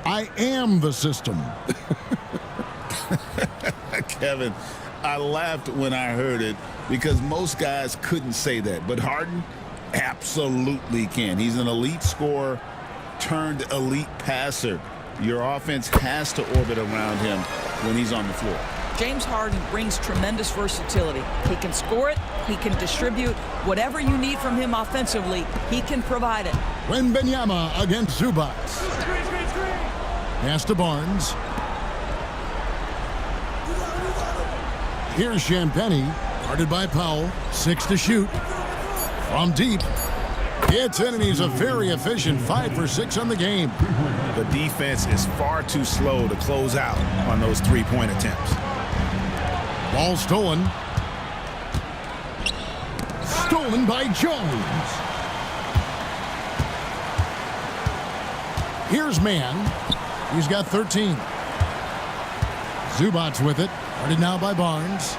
I am the system"? Kevin, I laughed when I heard it because most guys couldn't say that. But Harden absolutely can. He's an elite scorer turned elite passer. Your offense has to orbit around him when he's on the floor. James Harden brings tremendous versatility. He can score it, he can distribute. Whatever you need from him offensively, he can provide it. Wembanyama against Zubac. Pass to Barnes. Here's Champagnie, guarded by Powell. 6 to shoot. From deep. It's in, and he's a very efficient 5 for 6 on the game. The defense is far too slow to close out on those three-point attempts. Ball stolen. Stolen by Jones. Here's Mann. He's got 13. Zubac with it. Guarded now by Barnes.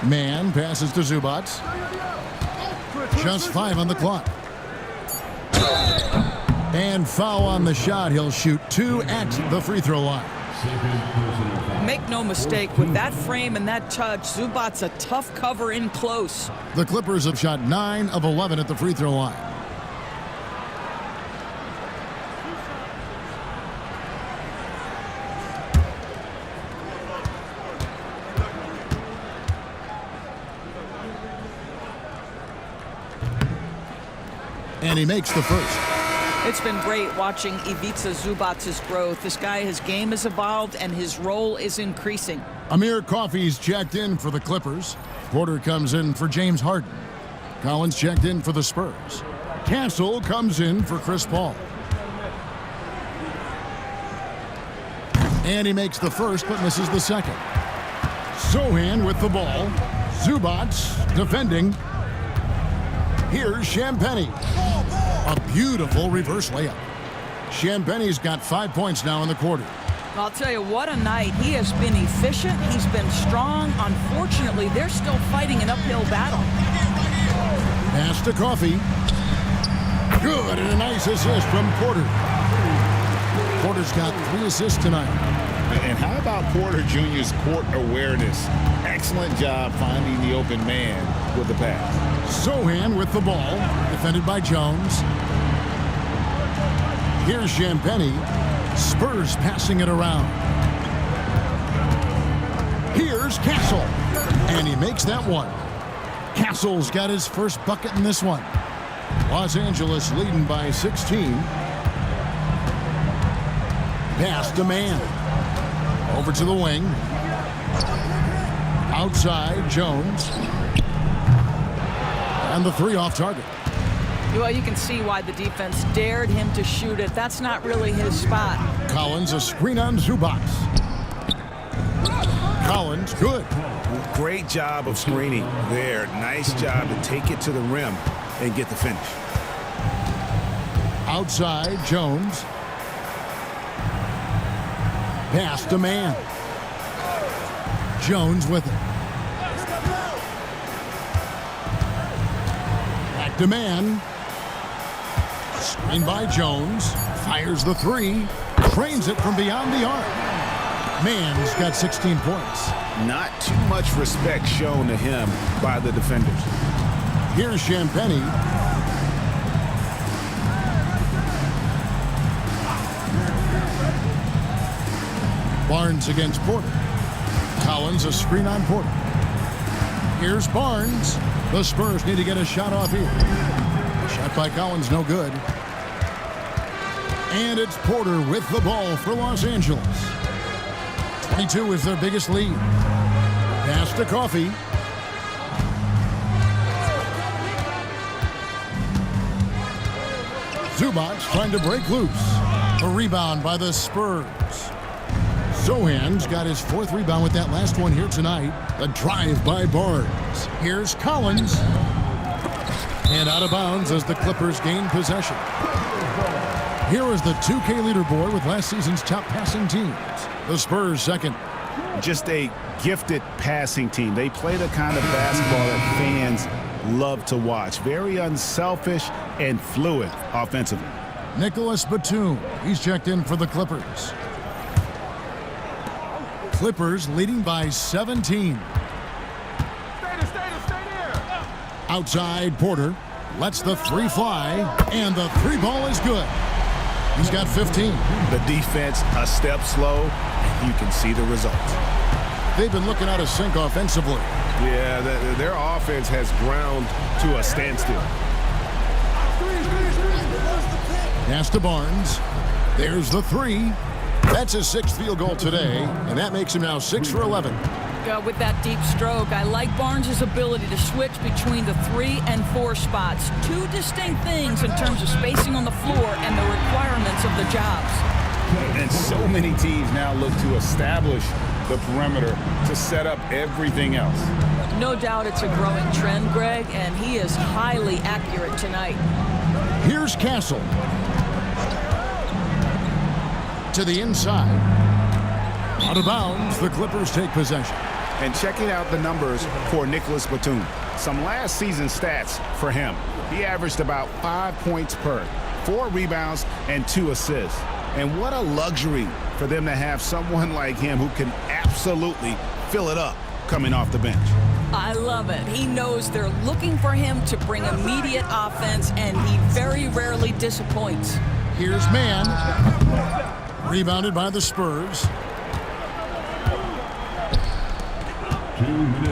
Mann passes to Zubac. Just 5 on the clock. And foul on the shot. He'll shoot 2 at the free throw line. Make no mistake, with that frame and that touch, Zubac's a tough cover in close. The Clippers have shot 9 of 11 at the free throw line. And he makes the first. It's been great watching Ivica Zubac's growth. This guy, his game has evolved and his role is increasing. Amir Coffey's checked in for the Clippers. Porter comes in for James Harden. Collins checked in for the Spurs. Castle comes in for Chris Paul. And he makes the first but misses the second. Sohan with the ball. Zubac defending. Here's Champagnie. A beautiful reverse layup. Champagnie's got 5 points now in the quarter. I'll tell you, what a night. He has been efficient. He's been strong. Unfortunately, they're still fighting an uphill battle. Pass to Coffey. Good, and a nice assist from Porter. Porter's got 3 assists tonight. And how about Porter Jr.'s court awareness? Excellent job finding the open man with the pass. Sohan with the ball, defended by Jones. Here's Champagnie. Spurs passing it around. Here's Castle. And he makes that one. Castle's got his first bucket in this one. Los Angeles leading by 16. Pass to Mann. Over to the wing. Outside, Jones. And the 3 off target. Well, you can see why the defense dared him to shoot it. That's not really his spot. Collins, a screen on Zubac. Collins, good. Great job of screening there. Nice job to take it to the rim and get the finish. Outside, Jones. Pass to man. Jones with it. Back to man. Screen by Jones. Fires the three. Trains it from beyond the arc. Man's got 16 points. Not too much respect shown to him by the defenders. Here's Champagny. Barnes against Porter. Collins, a screen on Porter. Here's Barnes. The Spurs need to get a shot off here. Shot by Collins, no good. And it's Porter with the ball for Los Angeles. 22 is their biggest lead. Pass to Coffey. Zubac trying to break loose. A rebound by the Spurs. Zohan's got his 4th rebound with that last one here tonight. A drive by Barnes. Here's Collins. And out of bounds as the Clippers gain possession. Here is the 2K leaderboard with last season's top passing teams. The Spurs second. Just a gifted passing team. They play the kind of basketball that fans love to watch. Very unselfish and fluid offensively. Nicholas Batum. He's checked in for the Clippers. Clippers leading by 17. Outside, Porter lets the three fly, and the three ball is good. He's got 15. The defense a step slow, and you can see the results. They've been looking out of sync offensively. Yeah, their offense has ground to a standstill. Pass to Barnes. There's the three. That's his 6th field goal today, and that makes him now 6 for 11. With that deep stroke, I like Barnes' ability to switch between the 3 and 4 spots. Two distinct things in terms of spacing on the floor and the requirements of the jobs. And so many teams now look to establish the perimeter to set up everything else. No doubt it's a growing trend, Greg, and he is highly accurate tonight. Here's Castle. To the inside. Out of bounds, the Clippers take possession. And checking out the numbers for Nicholas Batum. Some last season stats for him. He averaged about 5 points per, 4 rebounds, and 2 assists. And what a luxury for them to have someone like him who can absolutely fill it up coming off the bench. I love it. He knows they're looking for him to bring immediate offense, and he very rarely disappoints. Here's Man. Rebounded by the Spurs.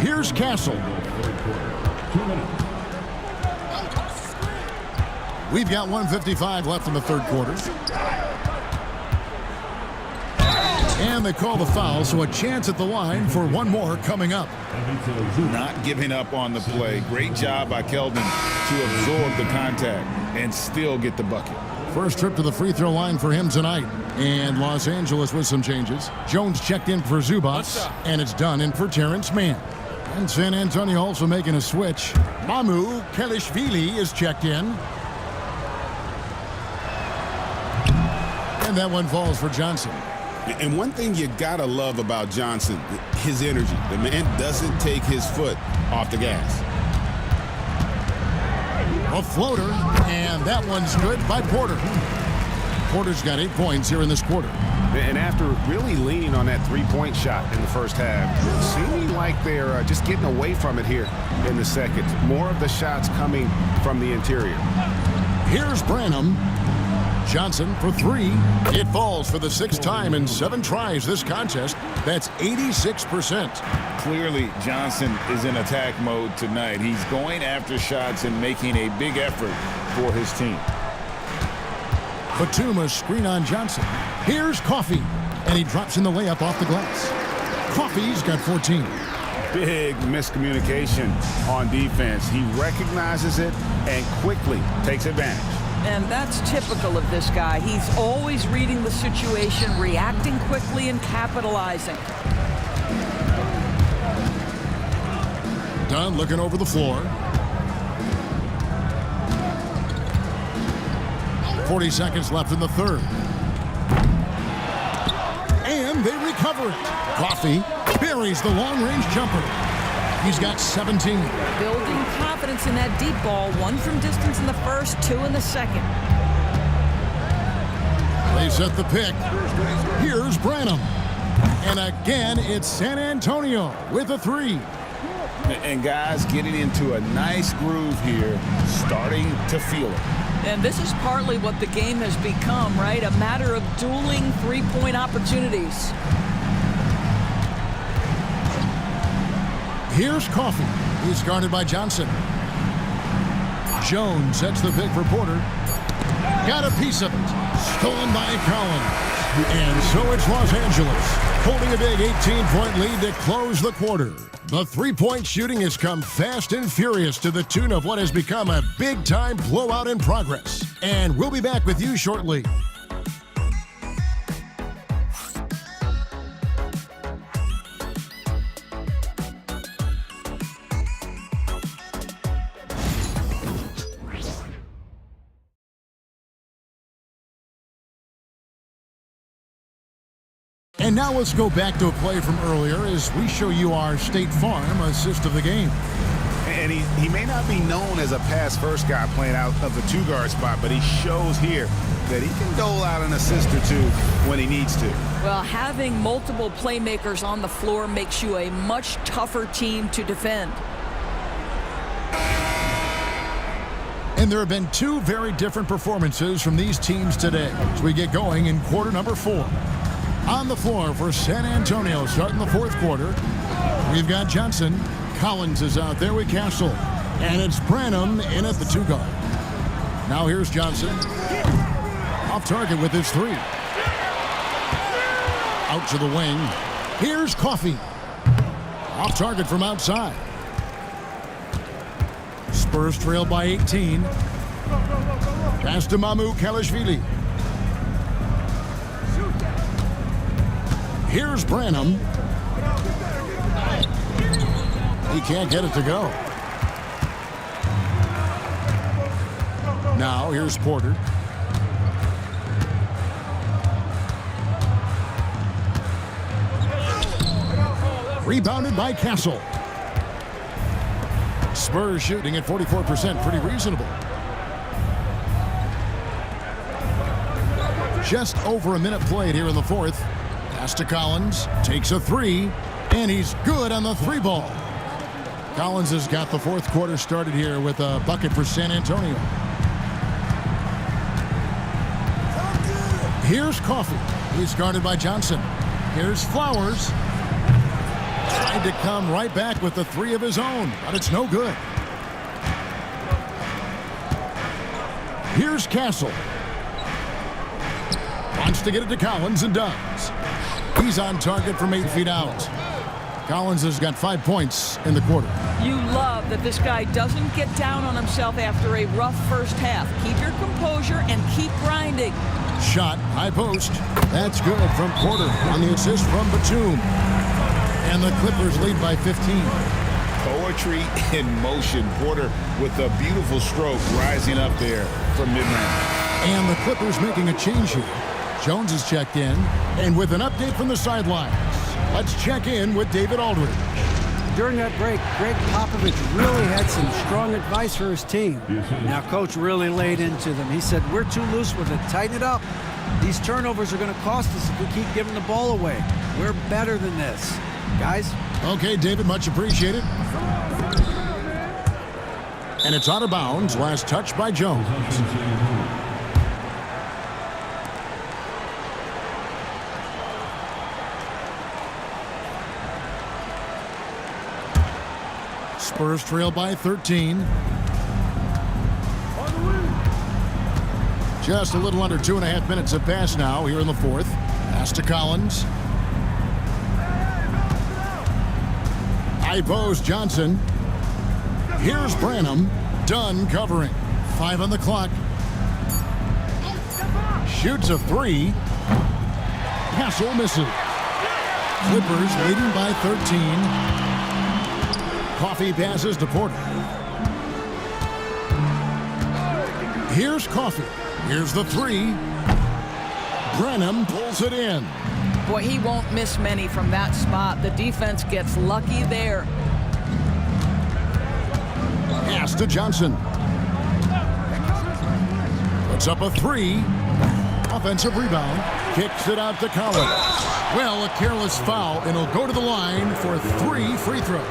Here's Castle. We've got 1:55 left in the third quarter. And they call the foul, so a chance at the line for one more coming up. Not giving up on the play. Great job by Keldon to absorb the contact and still get the bucket. First trip to the free throw line for him tonight. And Los Angeles with some changes. Jones checked in for Zubac, and it's done in for Terrence Mann. And San Antonio also making a switch. Mamu Kelishvili is checked in. And that one falls for Johnson. And one thing you gotta love about Johnson, his energy. The man doesn't take his foot off the gas. A floater, and that one's good by Porter. Porter's got 8 points here in this quarter. And after really leaning on that three-point shot in the first half, seeming like they're just getting away from it here in the second. More of the shots coming from the interior. Here's Branham. Johnson for 3. It falls for the 6th time in 7 tries this contest. That's 86%. Clearly, Johnson is in attack mode tonight. He's going after shots and making a big effort for his team. Batum, a screen on Johnson. Here's Coffey, and he drops in the layup off the glass. Coffey's got 14. Big miscommunication on defense. He recognizes it and quickly takes advantage. And that's typical of this guy. He's always reading the situation, reacting quickly, and capitalizing. Dunn looking over the floor. 40 seconds left in the third. And they recover it. Coffey buries the long-range jumper. He's got 17. Building confidence in that deep ball. 1 from distance in the first, 2 in the second. They set the pick. Here's Branham. And again, it's San Antonio with a 3. And guys getting into a nice groove here, starting to feel it. And this is partly what the game has become, right? A matter of dueling three-point opportunities. Here's Coffey. He's guarded by Johnson. Jones sets the pick for Porter. Got a piece of it. Stolen by Collins. And so it's Los Angeles, holding a big 18-point lead to close the quarter. The three-point shooting has come fast and furious to the tune of what has become a big-time blowout in progress. And we'll be back with you shortly. And now let's go back to a play from earlier as we show you our State Farm assist of the game. And he may not be known as a pass-first guy playing out of the two-guard spot, but he shows here that he can dole out an assist or two when he needs to. Well, having multiple playmakers on the floor makes you a much tougher team to defend. And there have been 2 very different performances from these teams today as we get going in quarter number 4. On the floor for San Antonio starting the fourth quarter, we've got Johnson. Collins is out there with Castle. And it's Branham in at the 2-guard. Now here's Johnson. Off target with his 3. Out to the wing. Here's Coffey. Off target from outside. Spurs trail by 18. Pass to Mamu Kalashvili. Here's Branham. He can't get it to go. Now here's Porter. Rebounded by Castle. Spurs shooting at 44%, pretty reasonable. Just over a minute played here in the fourth. Pass to Collins, takes a 3, and he's good on the 3-ball. Collins has got the fourth quarter started here with a bucket for San Antonio. Here's Coffey. He's guarded by Johnson. Here's Flowers. Tried to come right back with the 3 of his own, but it's no good. Here's Castle. Wants to get it to Collins and does. He's on target from 8 feet out. Collins has got 5 points in the quarter. You love that this guy doesn't get down on himself after a rough first half. Keep your composure and keep grinding. Shot, high post. That's good from Porter on the assist from Batum. And the Clippers lead by 15. Poetry in motion. Porter with a beautiful stroke rising up there from mid-range. And the Clippers making a change here. Jones is checked in, and with an update from the sidelines, let's check in with David Aldridge. During that break, Greg Popovich really had some strong advice for his team. Now, Coach really laid into them. He said, we're too loose with it. Tighten it up. These turnovers are going to cost us if we keep giving the ball away. We're better than this. Guys? Okay, David, much appreciated. And it's out of bounds. Last touch by Jones. Spurs trail by 13. Just a little under 2.5 minutes have passed now here in the fourth. Pass to Collins. High post Johnson. Here's Branham. Done covering. 5 on the clock. Shoots a 3. Castle misses. Clippers leading by 13. Coffee passes to Porter. Here's Coffee. Here's the 3. Branham pulls it in. Boy, he won't miss many from that spot. The defense gets lucky there. Pass to Johnson. Puts up a 3. Offensive rebound. Kicks it out to Collins. Well, a careless foul, and he'll go to the line for 3 free throws.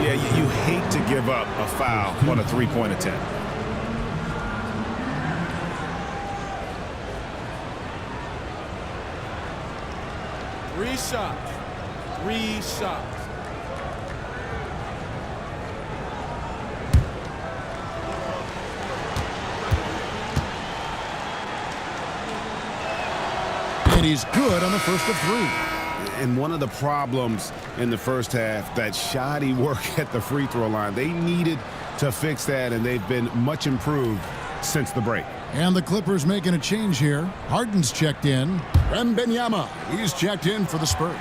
Yeah, you hate to give up a foul on a three-point attempt. Three shots. 3 shots. And he's good on the first of 3. And one of the problems in the first half, that shoddy work at the free throw line. They needed to fix that, and they've been much improved since the break. And the Clippers making a change here. Harden's checked in. Wembanyama, he's checked in for the Spurs.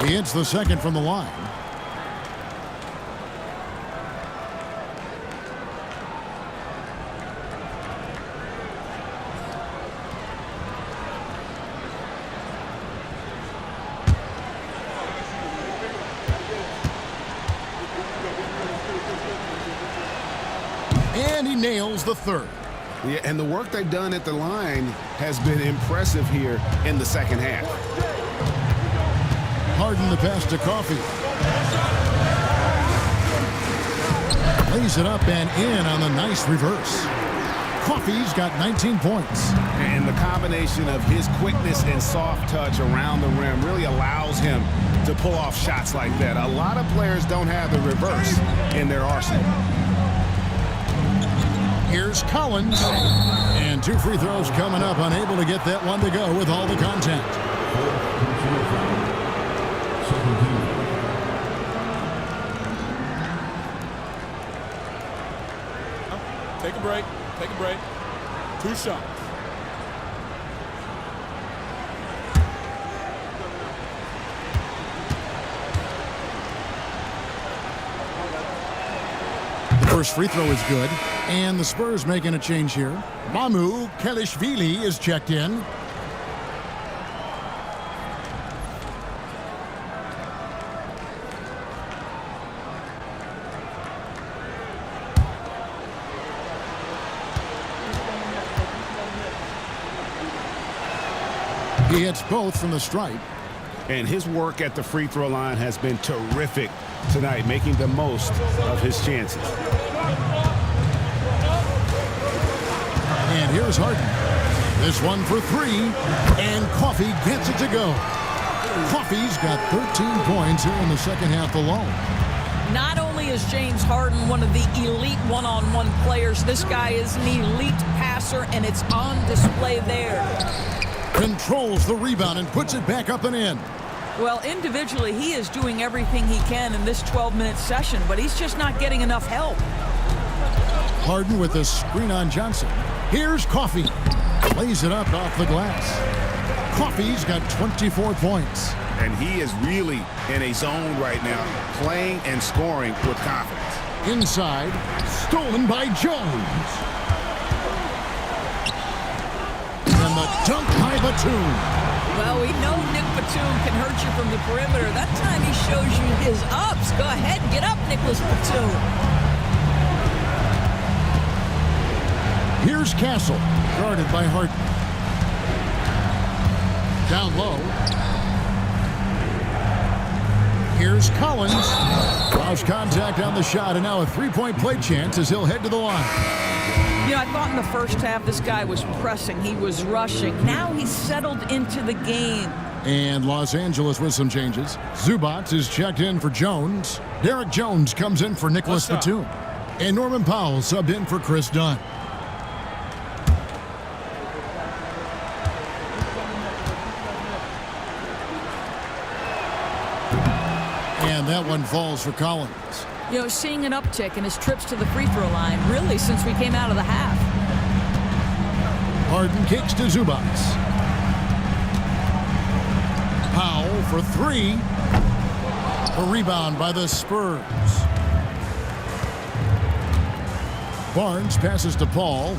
He hits the second from the line. And he nails the third. Yeah, and the work they've done at the line has been impressive here in the second half. Harden the pass to Coffee. Lays it up and in on the nice reverse. Coffee's got 19 points. And the combination of his quickness and soft touch around the rim really allows him to pull off shots like that. A lot of players don't have the reverse in their arsenal. Here's Collins. And 2 free throws coming up. Unable to get that one to go with all the contact. Take a break. Take a break. 2 shots. The first free throw is good. And the Spurs making a change here. Mamu Kelishvili is checked in. He hits both from the stripe. And his work at the free throw line has been terrific tonight, making the most of his chances. And here's Harden. This one for 3. And Coffee gets it to go. Coffee's got 13 points here in the second half alone. Not only is James Harden one of the elite one-on-one players, this guy is an elite passer, and it's on display there. Controls the rebound and puts it back up and in. Well, individually, he is doing everything he can in this 12-minute session, but he's just not getting enough help. Harden with a screen on Johnson. Here's Coffee. Lays it up off the glass. Coffee's got 24 points. And he is really in a zone right now, playing and scoring with confidence. Inside, stolen by Jones. And the dunk by Batum. Well, we know Nick Batum can hurt you from the perimeter. That time he shows you his ups. Go ahead, get up, Nicholas Batum. Here's Castle, guarded by Harden. Down low. Here's Collins. Lost contact on the shot, and now a 3-point play chance as he'll head to the line. You know, I thought in the first half this guy was pressing. He was rushing. Now he's settled into the game. And Los Angeles with some changes. Zubac is checked in for Jones. Derek Jones comes in for Nicholas Batum. And Norman Powell subbed in for Chris Dunn. And that one falls for Collins. You know, seeing an uptick in his trips to the free throw line, really, since we came out of the half. Harden kicks to Zubats. Powell for three. A rebound by the Spurs. Barnes passes to Paul.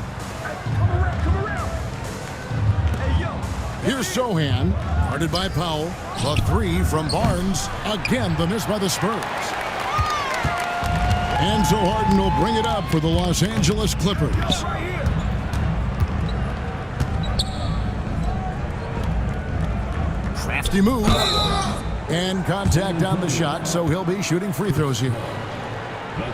Here's Sohan, guarded by Powell. The three from Barnes. Again, the miss by the Spurs. And so Harden will bring it up for the Los Angeles Clippers. Crafty move. And contact on the shot, so he'll be shooting free throws here.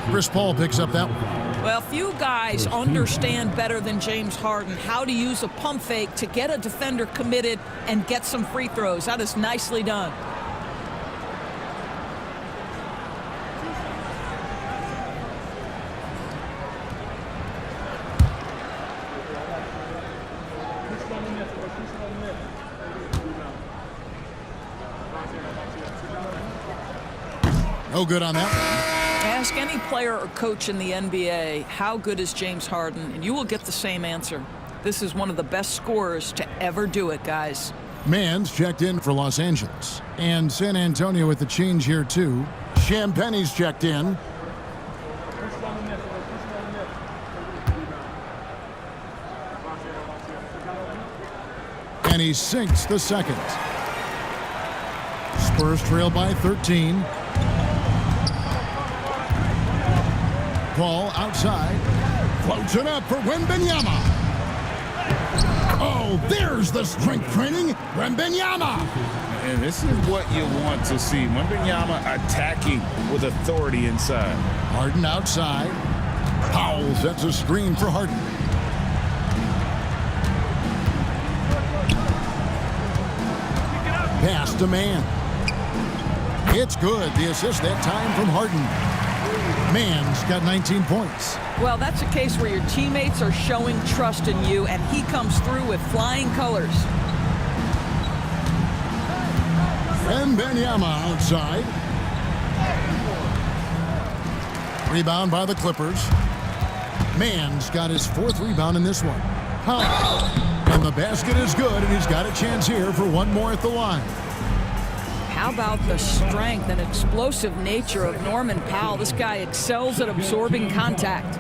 Chris Paul picks up that one. Well, few guys understand better than James Harden how to use a pump fake to get a defender committed and get some free throws. That is nicely done. No good on that one. Ask any player or coach in the NBA, how good is James Harden, and you will get the same answer. This is one of the best scorers to ever do it, guys. Mann's checked in for Los Angeles. And San Antonio with the change here, too. Champagne's checked in. And he sinks the second. Spurs trail by 13. Paul outside. Floats it up for Wembanyama. Oh, there's the strength training. Wembanyama. And this is what you want to see. Wembanyama attacking with authority inside. Harden outside. Powell sets a screen for Harden. Pass to Mann. It's good. The assist that time from Harden. Mann's got 19 points. Well, that's a case where your teammates are showing trust in you, and he comes through with flying colors. Wembanyama outside. Rebound by the Clippers. Mann's got his fourth rebound in this one. And the basket is good, and he's got a chance here for one more at the line. How about the strength and explosive nature of Norman Powell? This guy excels at absorbing contact.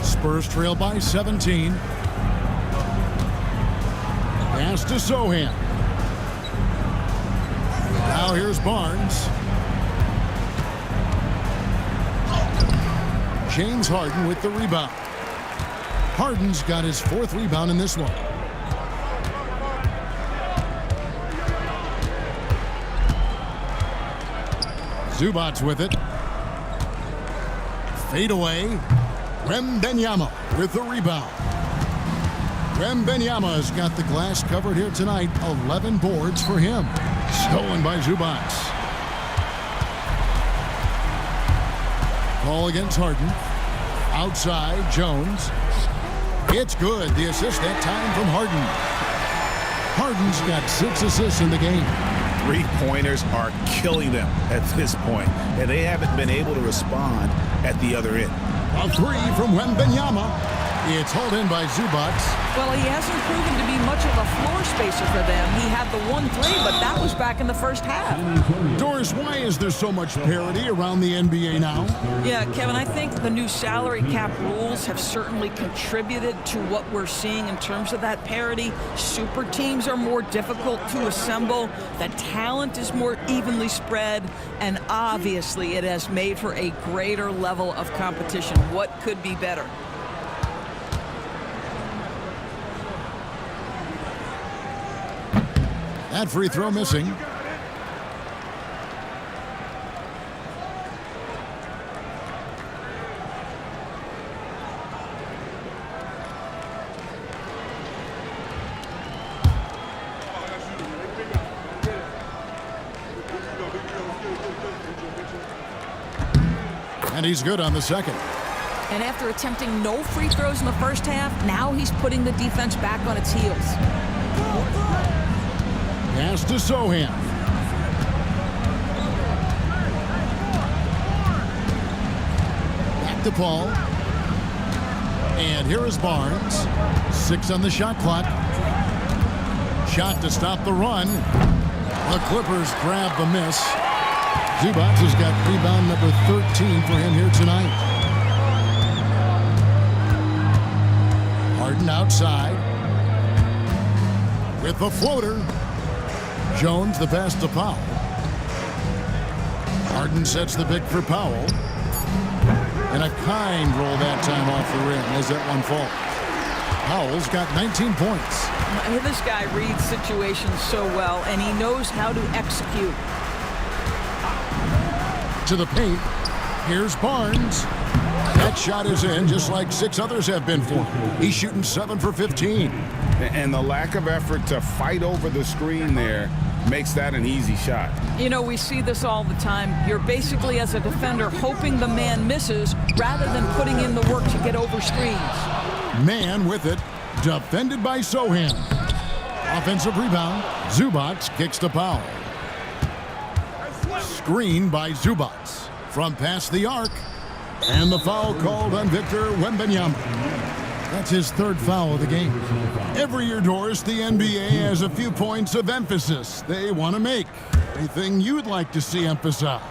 Spurs trail by 17. Pass to Sohan. Now here's Barnes. James Harden with the rebound. Harden's got his fourth rebound in this one. Zubats with it. Fade away. Wembanyama with the rebound. Wembanyama's got the glass covered here tonight. 11 boards for him. Stolen by Zubats. Ball against Harden. Outside, Jones. It's good. The assist that time from Harden. Harden's got 6 assists in the game. Three-pointers are killing them at this point, and they haven't been able to respond at the other end. A three from Wembanyama. It's hauled in by Zubats. Well, he hasn't proven to be much of a floor spacer for them. He had the 1-3, but that was back in the first half. Doris, why is there so much parity around the NBA now? Yeah, Kevin, I think the new salary cap rules have certainly contributed to what we're seeing in terms of that parity. Super teams are more difficult to assemble. The talent is more evenly spread. And obviously, it has made for a greater level of competition. What could be better? That free throw missing. And he's good on the second. And after attempting no free throws in the first half, now he's putting the defense back on its heels. Pass to Sohan. Back to Paul. And here is Barnes. 6 on the shot clock. Shot to stop the run. The Clippers grab the miss. Zubac has got rebound number 13 for him here tonight. Harden outside. With the floater. Jones the pass to Powell. Harden sets the pick for Powell. And a kind roll that time off the rim as that one falls. Powell's got 19 points. This guy reads situations so well, and he knows how to execute. To the paint. Here's Barnes. That shot is in, just like 6 others have been for him. He's shooting 7 for 15. And the lack of effort to fight over the screen there makes that an easy shot. You know, we see this all the time. You're basically, as a defender, hoping the man misses rather than putting in the work to get over screens. Man with it. Defended by Sohan. Offensive rebound. Zubac kicks to Powell. Screen by Zubac. From past the arc. And the foul called on Victor Wembanyama. That's his 3rd foul of the game. Every year, Doris, the NBA has a few points of emphasis they want to make. Anything you'd like to see emphasized?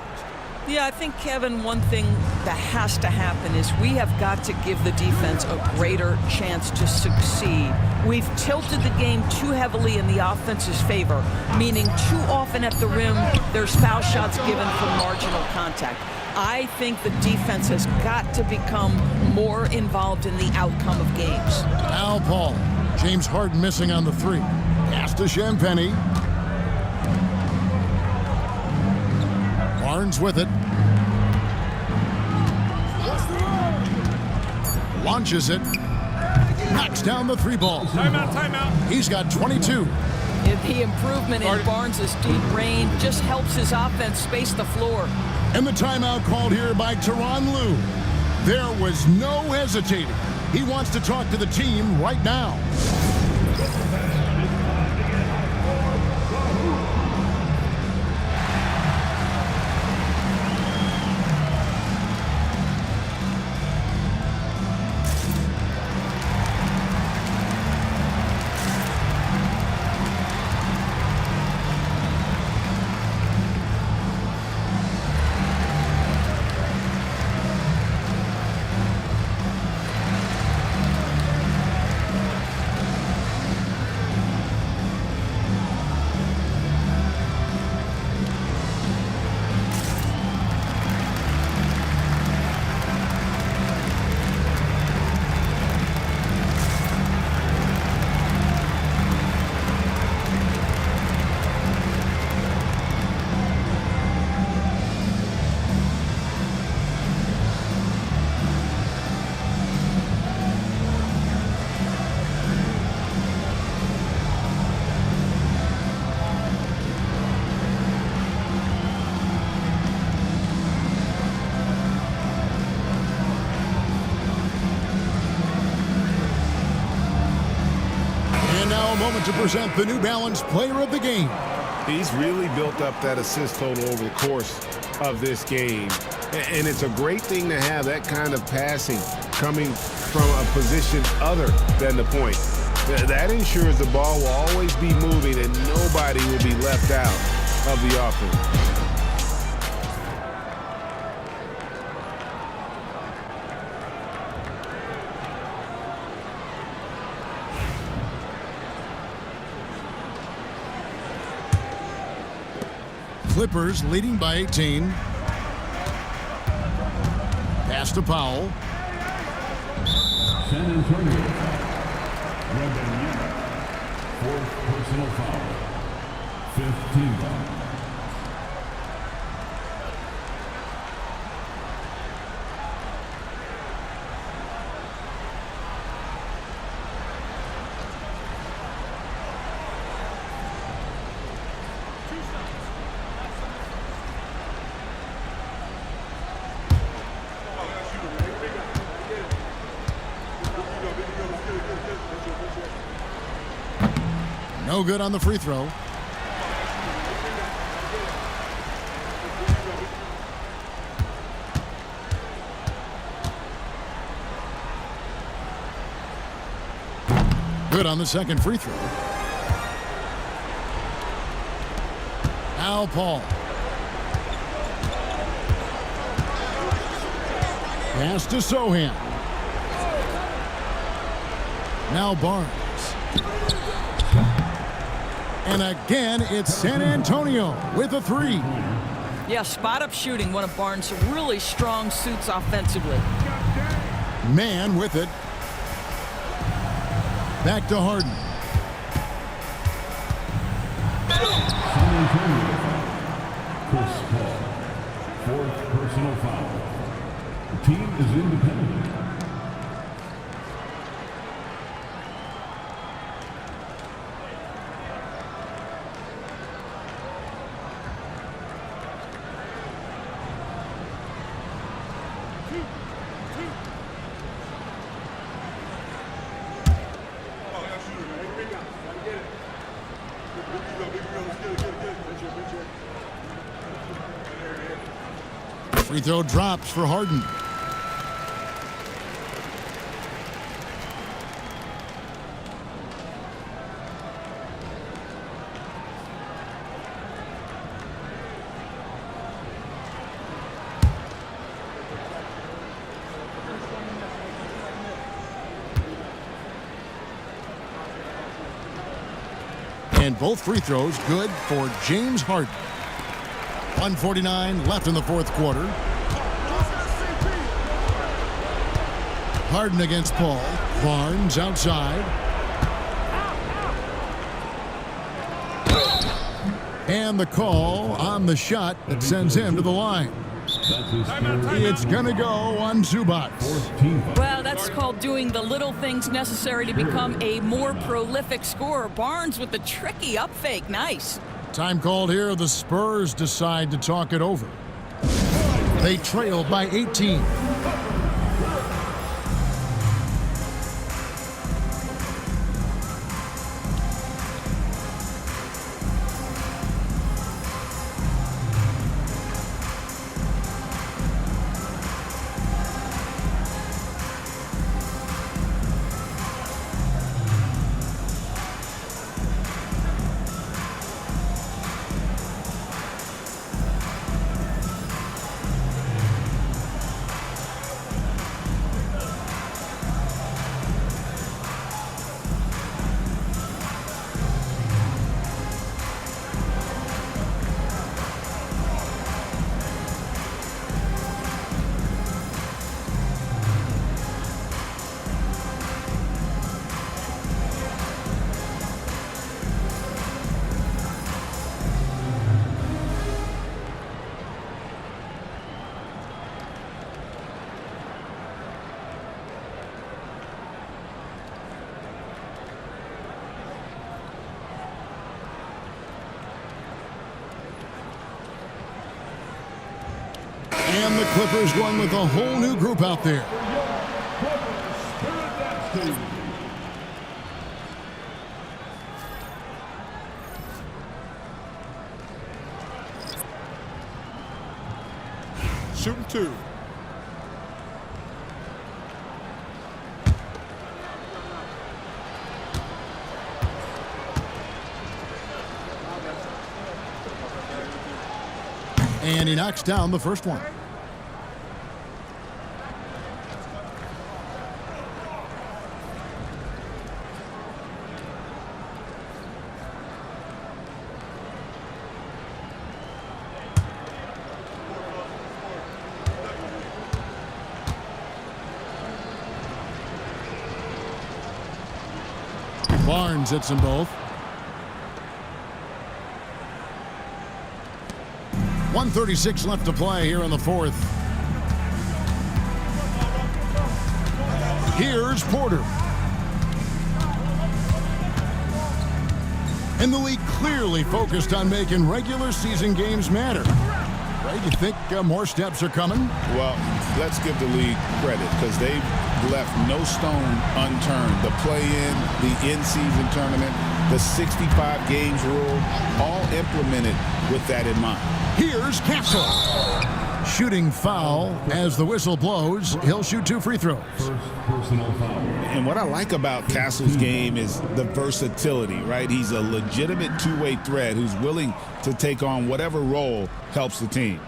Yeah, I think, Kevin, one thing that has to happen is we have got to give the defense a greater chance to succeed. We've tilted the game too heavily in the offense's favor, meaning too often at the rim, there's foul shots given for marginal contact. I think the defense has got to become more involved in the outcome of games. Al Paul. James Harden missing on the 3. Pass to Champagny. Barnes with it. Launches it. Knocks down the 3 ball. Timeout, timeout. He's got 22. The improvement in Barnes' deep range just helps his offense space the floor. And the timeout called here by Tyronn Lue. There was no hesitating. He wants to talk to the team right now. Moment to present the New Balance Player of the Game. He's really built up that assist total over the course of this game. And it's a great thing to have that kind of passing coming from a position other than the point. That ensures the ball will always be moving and nobody will be left out of the offense. Clippers leading by 18. Pass to Powell. San Antonio. Wembanyama. 4th personal foul. 5th team foul. No good on the free throw. Good on the second free throw. Now Paul. Pass to Sohan. Now Barnes. And again, it's San Antonio with a three. Yeah, spot-up shooting, one of Barnes' really strong suits offensively. Man with it. Back to Harden. San Antonio foul. Chris Paul. Fourth personal foul. The team is independent. Free throw drops for Harden. And both free throws good for James Harden. 1:49 left in the fourth quarter. Harden against Paul. Barnes outside. And the call on the shot that sends him to the line. It's going to go on Zubac. Well, that's called doing the little things necessary to become a more prolific scorer. Barnes with the tricky up fake. Nice. Time called here. The Spurs decide to talk it over. They trail by 18. And the Clippers going with a whole new group out there. Shooting two. And he knocks down the first one. Barnes hits them both. 1:36 left to play here in the fourth. Here's Porter. And the league clearly focused on making regular season games matter. Right? You think more steps are coming? Well, let's give the league credit because they've left no stone unturned. The play-in, the in-season tournament, the 65 games rule, all implemented with that in mind. Here's Castle. Shooting foul as the whistle blows. He'll shoot 2 free throws. First personal foul. And what I like about Castle's game is the versatility, right? He's a legitimate two-way threat who's willing to take on whatever role helps the team.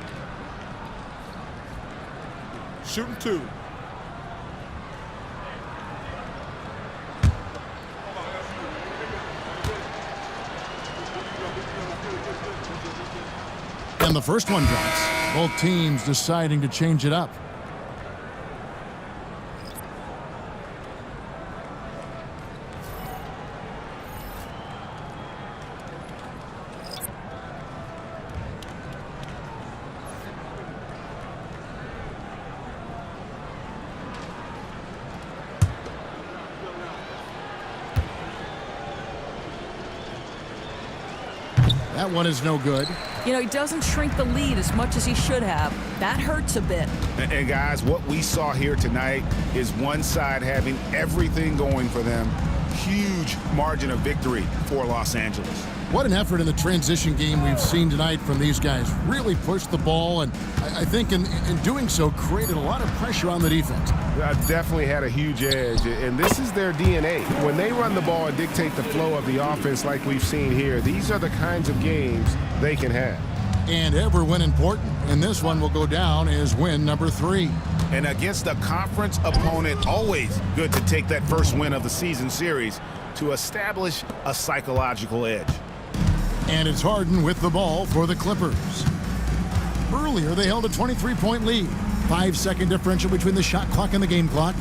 Shooting 2. And the first one drops. Both teams deciding to change it up. That one is no good. You know, he doesn't shrink the lead as much as he should have. That hurts a bit. And guys, what we saw here tonight is one side having everything going for them. Huge margin of victory for Los Angeles. What an effort in the transition game we've seen tonight from these guys. Really pushed the ball, and I think in doing so created a lot of pressure on the defense. Definitely had a huge edge, and this is their DNA. When they run the ball and dictate the flow of the offense like we've seen here, these are the kinds of games they can have. And ever when important, and this one will go down as win number 3. And against a conference opponent, always good to take that first win of the season series to establish a psychological edge. And it's Harden with the ball for the Clippers. Earlier, they held a 23-point lead. 5-second differential between the shot clock and the game clock.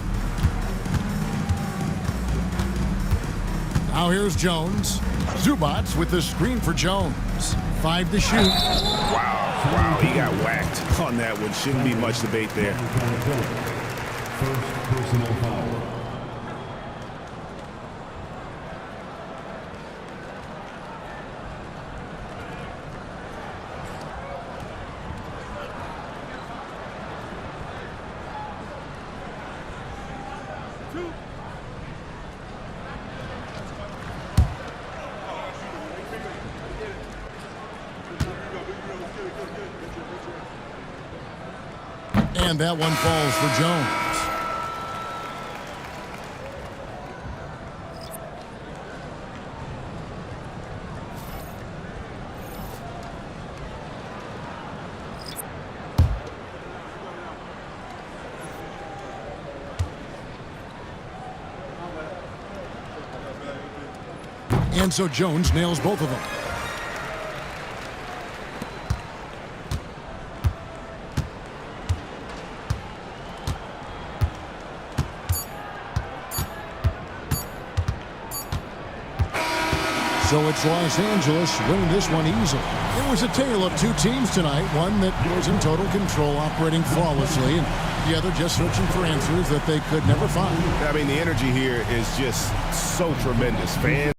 Now here's Jones. Zubac with the screen for Jones. 5 to shoot. Wow, he got whacked on that one. Shouldn't be much debate there. First personal foul. And that one falls for Jones. And so Jones nails both of them. So it's Los Angeles winning this one easily. It was a tale of two teams tonight, one that was in total control, operating flawlessly, and the other just searching for answers that they could never find. I mean, the energy here is just so tremendous. Fans